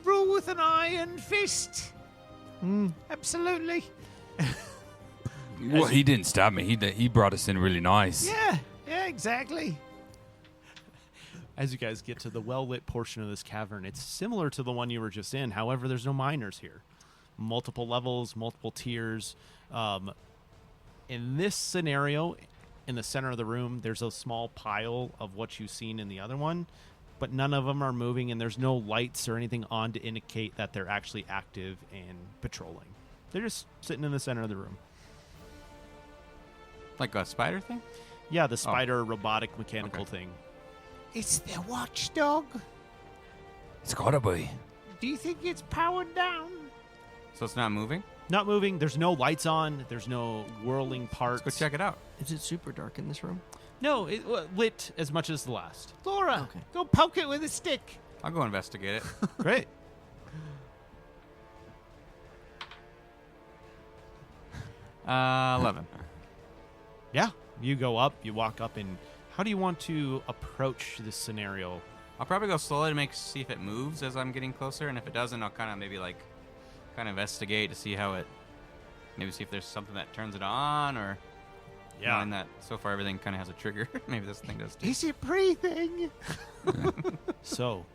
Rule with an iron fist. Absolutely. Well, he didn't stab me. He brought us in really nice. Yeah, exactly. As you guys get to the well-lit portion of this cavern, it's similar to the one you were just in. However, there's no miners here. Multiple levels, multiple tiers. In this scenario, in the center of the room, there's a small pile of what you've seen in the other one, but none of them are moving, and there's no lights or anything on to indicate that they're actually active and patrolling. They're just sitting in the center of the room. Like a spider thing? Yeah, the spider robotic mechanical Okay. thing. It's the watchdog. It's gotta be. Do you think it's powered down? So it's not moving? Not moving. There's no lights on. There's no whirling parts. Let's go check it out. Is it super dark in this room? No, it lit as much as the last. Laura, Okay. go poke it with a stick. I'll go investigate it. Great. Uh, 11. Yeah, you go up. You walk up, and how do you want to approach this scenario? I'll probably go slowly to see if it moves as I'm getting closer, and if it doesn't, I'll kind of maybe like investigate to see how it. Maybe see if there's something that turns it on, or knowing that so far everything kind of has a trigger. Maybe this thing does too. Is it breathing? So,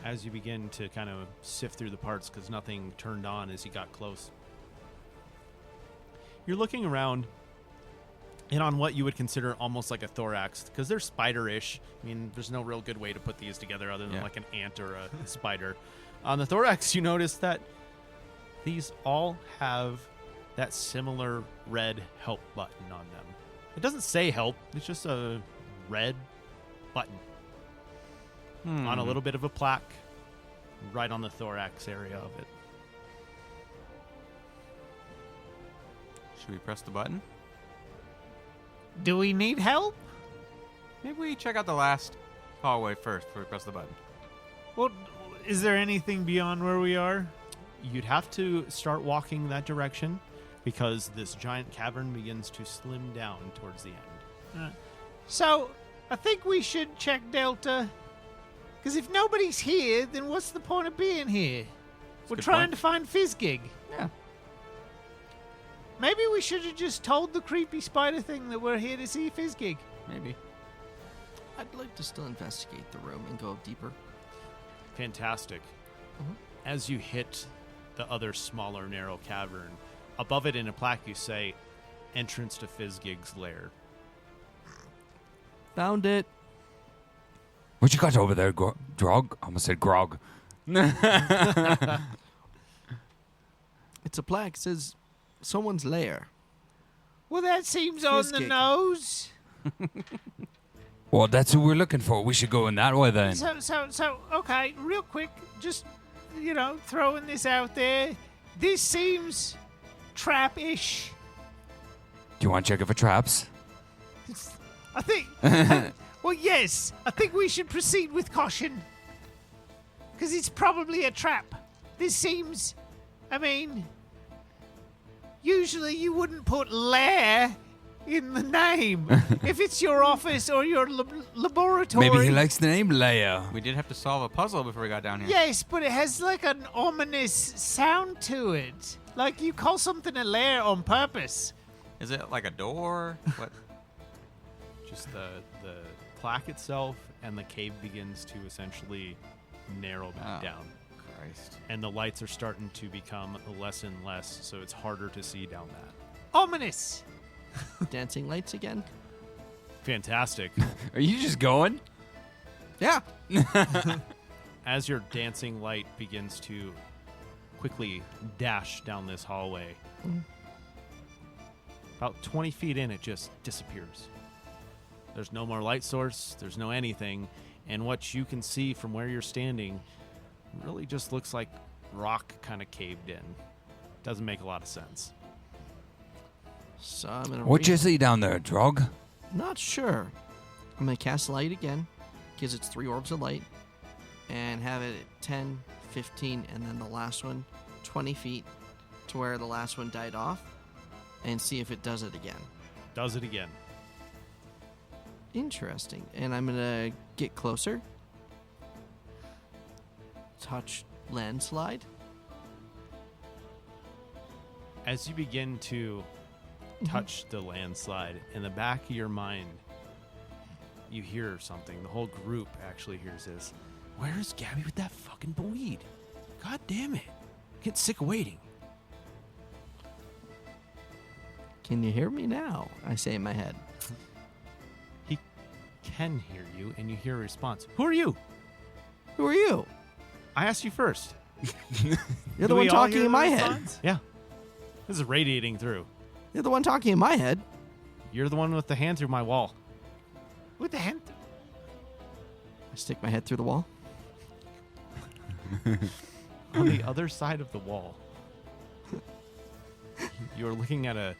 as you begin to kind of sift through the parts because nothing turned on as you got close, you're looking around and on what you would consider almost like a thorax because they're spider-ish. I mean, there's no real good way to put these together other than like an ant or a spider. On the thorax, you notice that these all have that similar red help button on them. It doesn't say help. It's just a red button on a little bit of a plaque right on the thorax area of it. Should we press the button? Do we need help? Maybe we check out the last hallway first before we press the button. Well, is there anything beyond where we are? You'd have to start walking that direction because this giant cavern begins to slim down towards the end. So, I think we should check Delta. Because if nobody's here, then what's the point of being here? We're good trying point. to find Fizzgig. Yeah. Maybe we should have just told the creepy spider thing that we're here to see Fizzgig. Maybe. I'd like to still investigate the room and go deeper. Fantastic. As you hit the other smaller narrow cavern, above it in a plaque you say, entrance to Fizzgig's lair. Found it. What you got over there, Drog? I almost said Grog. It's a plaque. It says someone's lair. Well, that seems on the Fizzgig. nose. Well, that's who we're looking for. We should go in that way then. So, okay, real quick, just, throwing this out there. This seems trap-ish. Do you want to check it for traps? I think, well, yes, I think we should proceed with caution. Because it's probably a trap. This seems, usually you wouldn't put lair in the name if it's your office or your laboratory. Maybe he likes the name Leia. We did have to solve a puzzle before we got down here. Yes, but it has like an ominous sound to it. Like you call something a lair on purpose. Is it like a door? What? Just the plaque itself and the cave begins to essentially narrow back Oh. down. Christ. And the lights are starting to become less and less, so it's harder to see down that. Ominous. Dancing lights again. Fantastic. Are you just going? Yeah. As your dancing light begins to quickly dash down this hallway, about 20 feet in, it just disappears. There's no more light source, there's no anything, and what you can see from where you're standing really just looks like rock kind of caved in. Doesn't make a lot of sense. So I'm gonna. What you see down there, Drog? Not sure. I'm gonna cast light again, because it's 3 orbs of light, and have it at 10, 15, and then the last one 20 feet to where the last one died off, and see if it does it again. Does it again. Interesting. And I'm gonna get closer. Touch landslide. As you begin to touch the landslide, in the back of your mind, you hear something. The whole group actually hears this. Where's Gabby with that fucking weed? God damn it. Get sick of waiting. Can you hear me now? I say in my head. He can hear you, and you hear a response. Who are you? Who are you? I asked you first. You're the Do one we all talking hear in the my head. response? Yeah. This is radiating through. You're the one talking in my head. You're the one with the hand through my wall. What the hell? I stick my head through the wall. On the other side of the wall, you're looking at a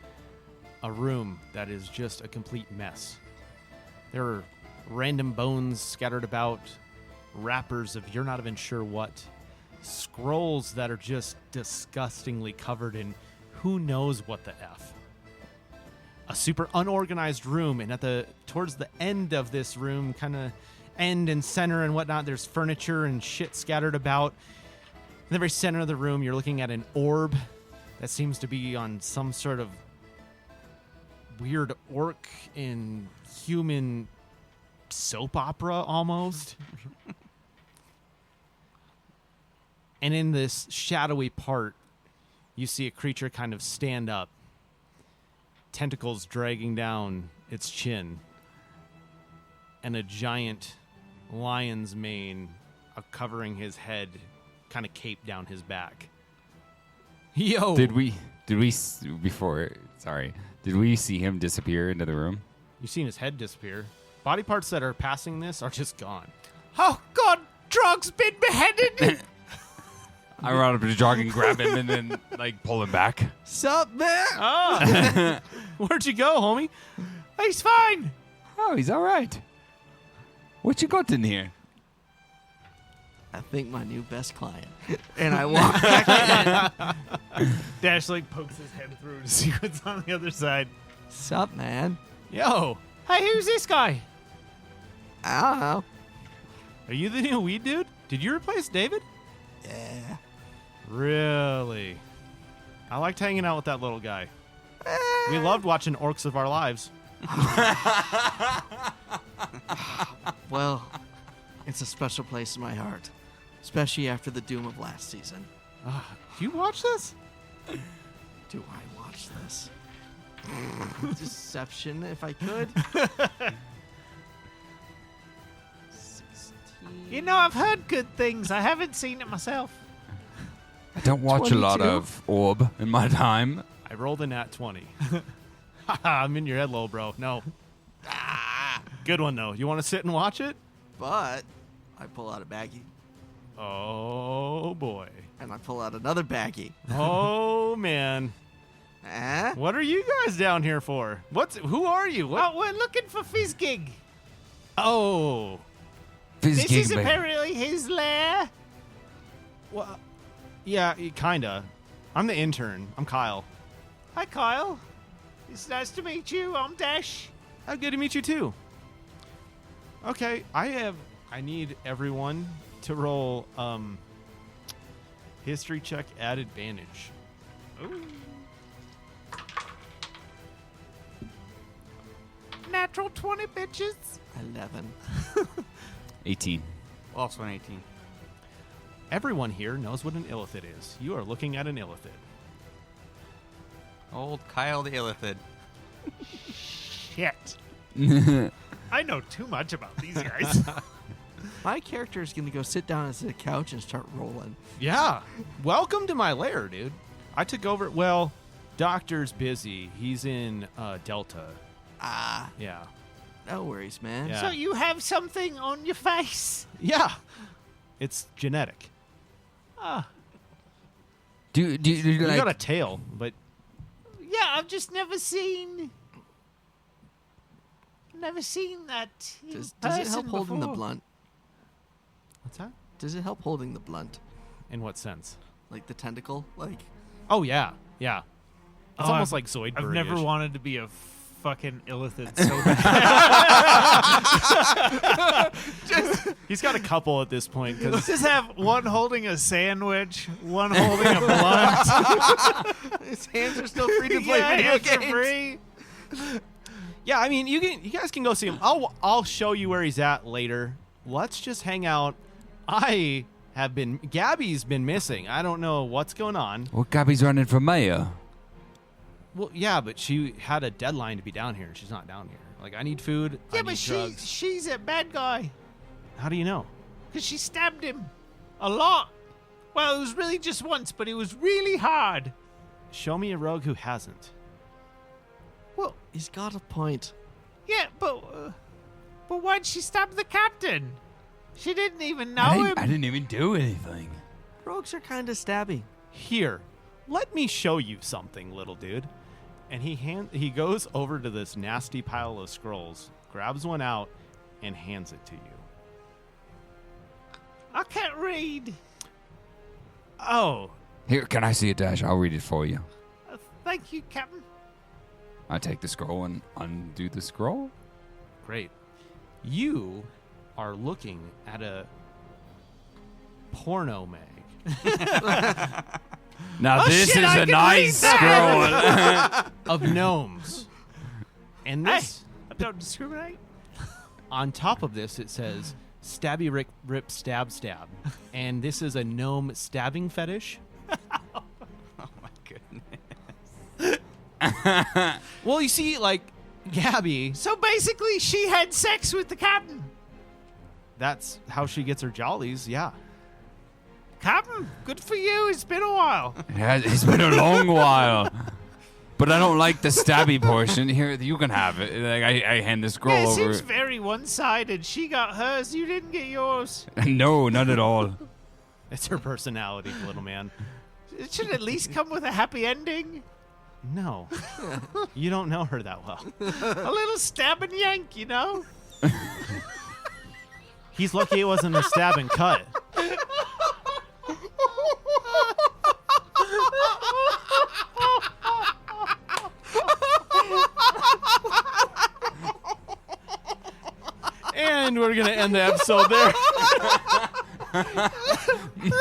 room that is just a complete mess. There are random bones scattered about, wrappers of you're not even sure what, scrolls that are just disgustingly covered in who knows what the F. A super unorganized room, and towards the end of this room, kind of end and center and whatnot, there's furniture and shit scattered about. In the very center of the room, you're looking at an orb that seems to be on some sort of weird orc in human soap opera almost. And in this shadowy part, you see a creature kind of stand up, tentacles dragging down its chin, and a giant lion's mane covering his head, kind of cape down his back. Yo! Did we see him disappear into the room? You've seen his head disappear. Body parts that are passing this are just gone. Oh, God, Drog's been beheaded. I run up to Jog and grab him and then like pull him back. Sup, man? Ah! Where'd you go, homie? He's fine. Oh, he's all right. What you got in here? I think my new best client. And I walk back in. Dash pokes his head through to see what's on the other side. Sup, man? Yo! Hey, who's this guy? I don't know. Are you the new weed dude? Did you replace David? Yeah. Really? I liked hanging out with that little guy. We loved watching Orcs of Our Lives. Well, it's a special place in my heart. Especially after the doom of last season. Do you watch this? Do I watch this? Deception, if I could. 16. You know, I've heard good things. I haven't seen it myself. I don't watch a lot 22. of Orb in my time. I rolled a nat 20. I'm in your head, low, bro. No. Good one, though. You want to sit and watch it? But I pull out a baggie. Oh, boy. And I pull out another baggie. Oh, man. Eh? What are you guys down here for? Who are you? What? Oh, we're looking for Fizzgig. Oh. This Fizzgig, is baby. apparently his lair. Well, yeah, kinda. I'm the intern. I'm Kyle. Hi, Kyle. It's nice to meet you. I'm Dash. Good to meet you, too. Okay, I need everyone to roll history check at advantage. Ooh. Natural 20, bitches. 11. 18. Also an 18. Everyone here knows what an illithid is. You are looking at an illithid. Old Kyle the Illithid. Shit. I know too much about these guys. My character is going to go sit down on the couch and start rolling. Yeah. Welcome to my lair, dude. I took over. Well, Doctor's busy. He's in Delta. Ah, Yeah. no worries, man. Yeah. So you have something on your face. Yeah. It's genetic. Do You like got a tail, but Yeah, I've just never seen that in Does it person help holding the before. blunt? what's that? Does it help holding the blunt? In what sense? Like the tentacle? Like, Oh yeah, yeah. It's Oh, almost like Zoidberg. I've never wanted to be a fucking illithid so bad. He's got a couple at this point because Just have one holding a sandwich, one holding a blunt. his hands are still free to play Yeah, video hands are games. free. Yeah, I mean, you guys can go see him. I'll show you where he's at later. Let's just hang out. Gabby's been missing. I don't know what's going on. Well, Gabby's running for mayor. Well, yeah, but she had a deadline to be down here. She's not down here. Like, I need food. I Yeah, need but drugs. she's a bad guy. How do you know? Because she stabbed him a lot. Well, it was really just once, but it was really hard. Show me a rogue who hasn't. Well, He's got a point. yeah, but why'd she stab the captain? She didn't even know him. I didn't even do anything. Rogues are kind of stabby. Here, let me show you something, little dude. And he goes over to this nasty pile of scrolls, grabs one out, and hands it to you. I can't read. Oh, Here, can I see it, Dash? I'll read it for you. Thank you, Captain. I take the scroll and undo the scroll. great. You are looking at a porno mag Now this shit, is I a can nice read that! scroll. of gnomes. And this, I don't discriminate. on top of this, it says stabby rip stab stab. And this is a gnome stabbing fetish. Oh my goodness. Well, you see, like, Gabby, So basically, she had sex with the captain. that's how she gets her jollies, yeah. Captain, good for you. It's been a while. It's been a long while. But I don't like the stabby portion. Here, you can have it. Like I hand the scroll Yeah, it over. seems very one-sided. She got hers. You didn't get yours. No, not at all. It's her personality, little man. It should at least come with a happy ending. No. You don't know her that well. A little stab and yank, you know? He's lucky it wasn't a stab and cut. And we're going to end the episode there.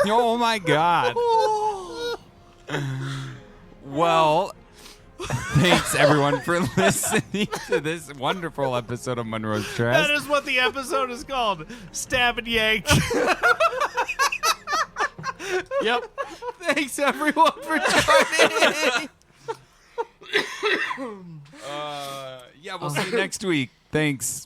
Oh my god. Well, thanks everyone for listening to this wonderful episode of Monroe's Trash. That is what the episode is called. Stab and yank. Yep. Thanks everyone for joining. Yeah, we'll see you next week. Thanks.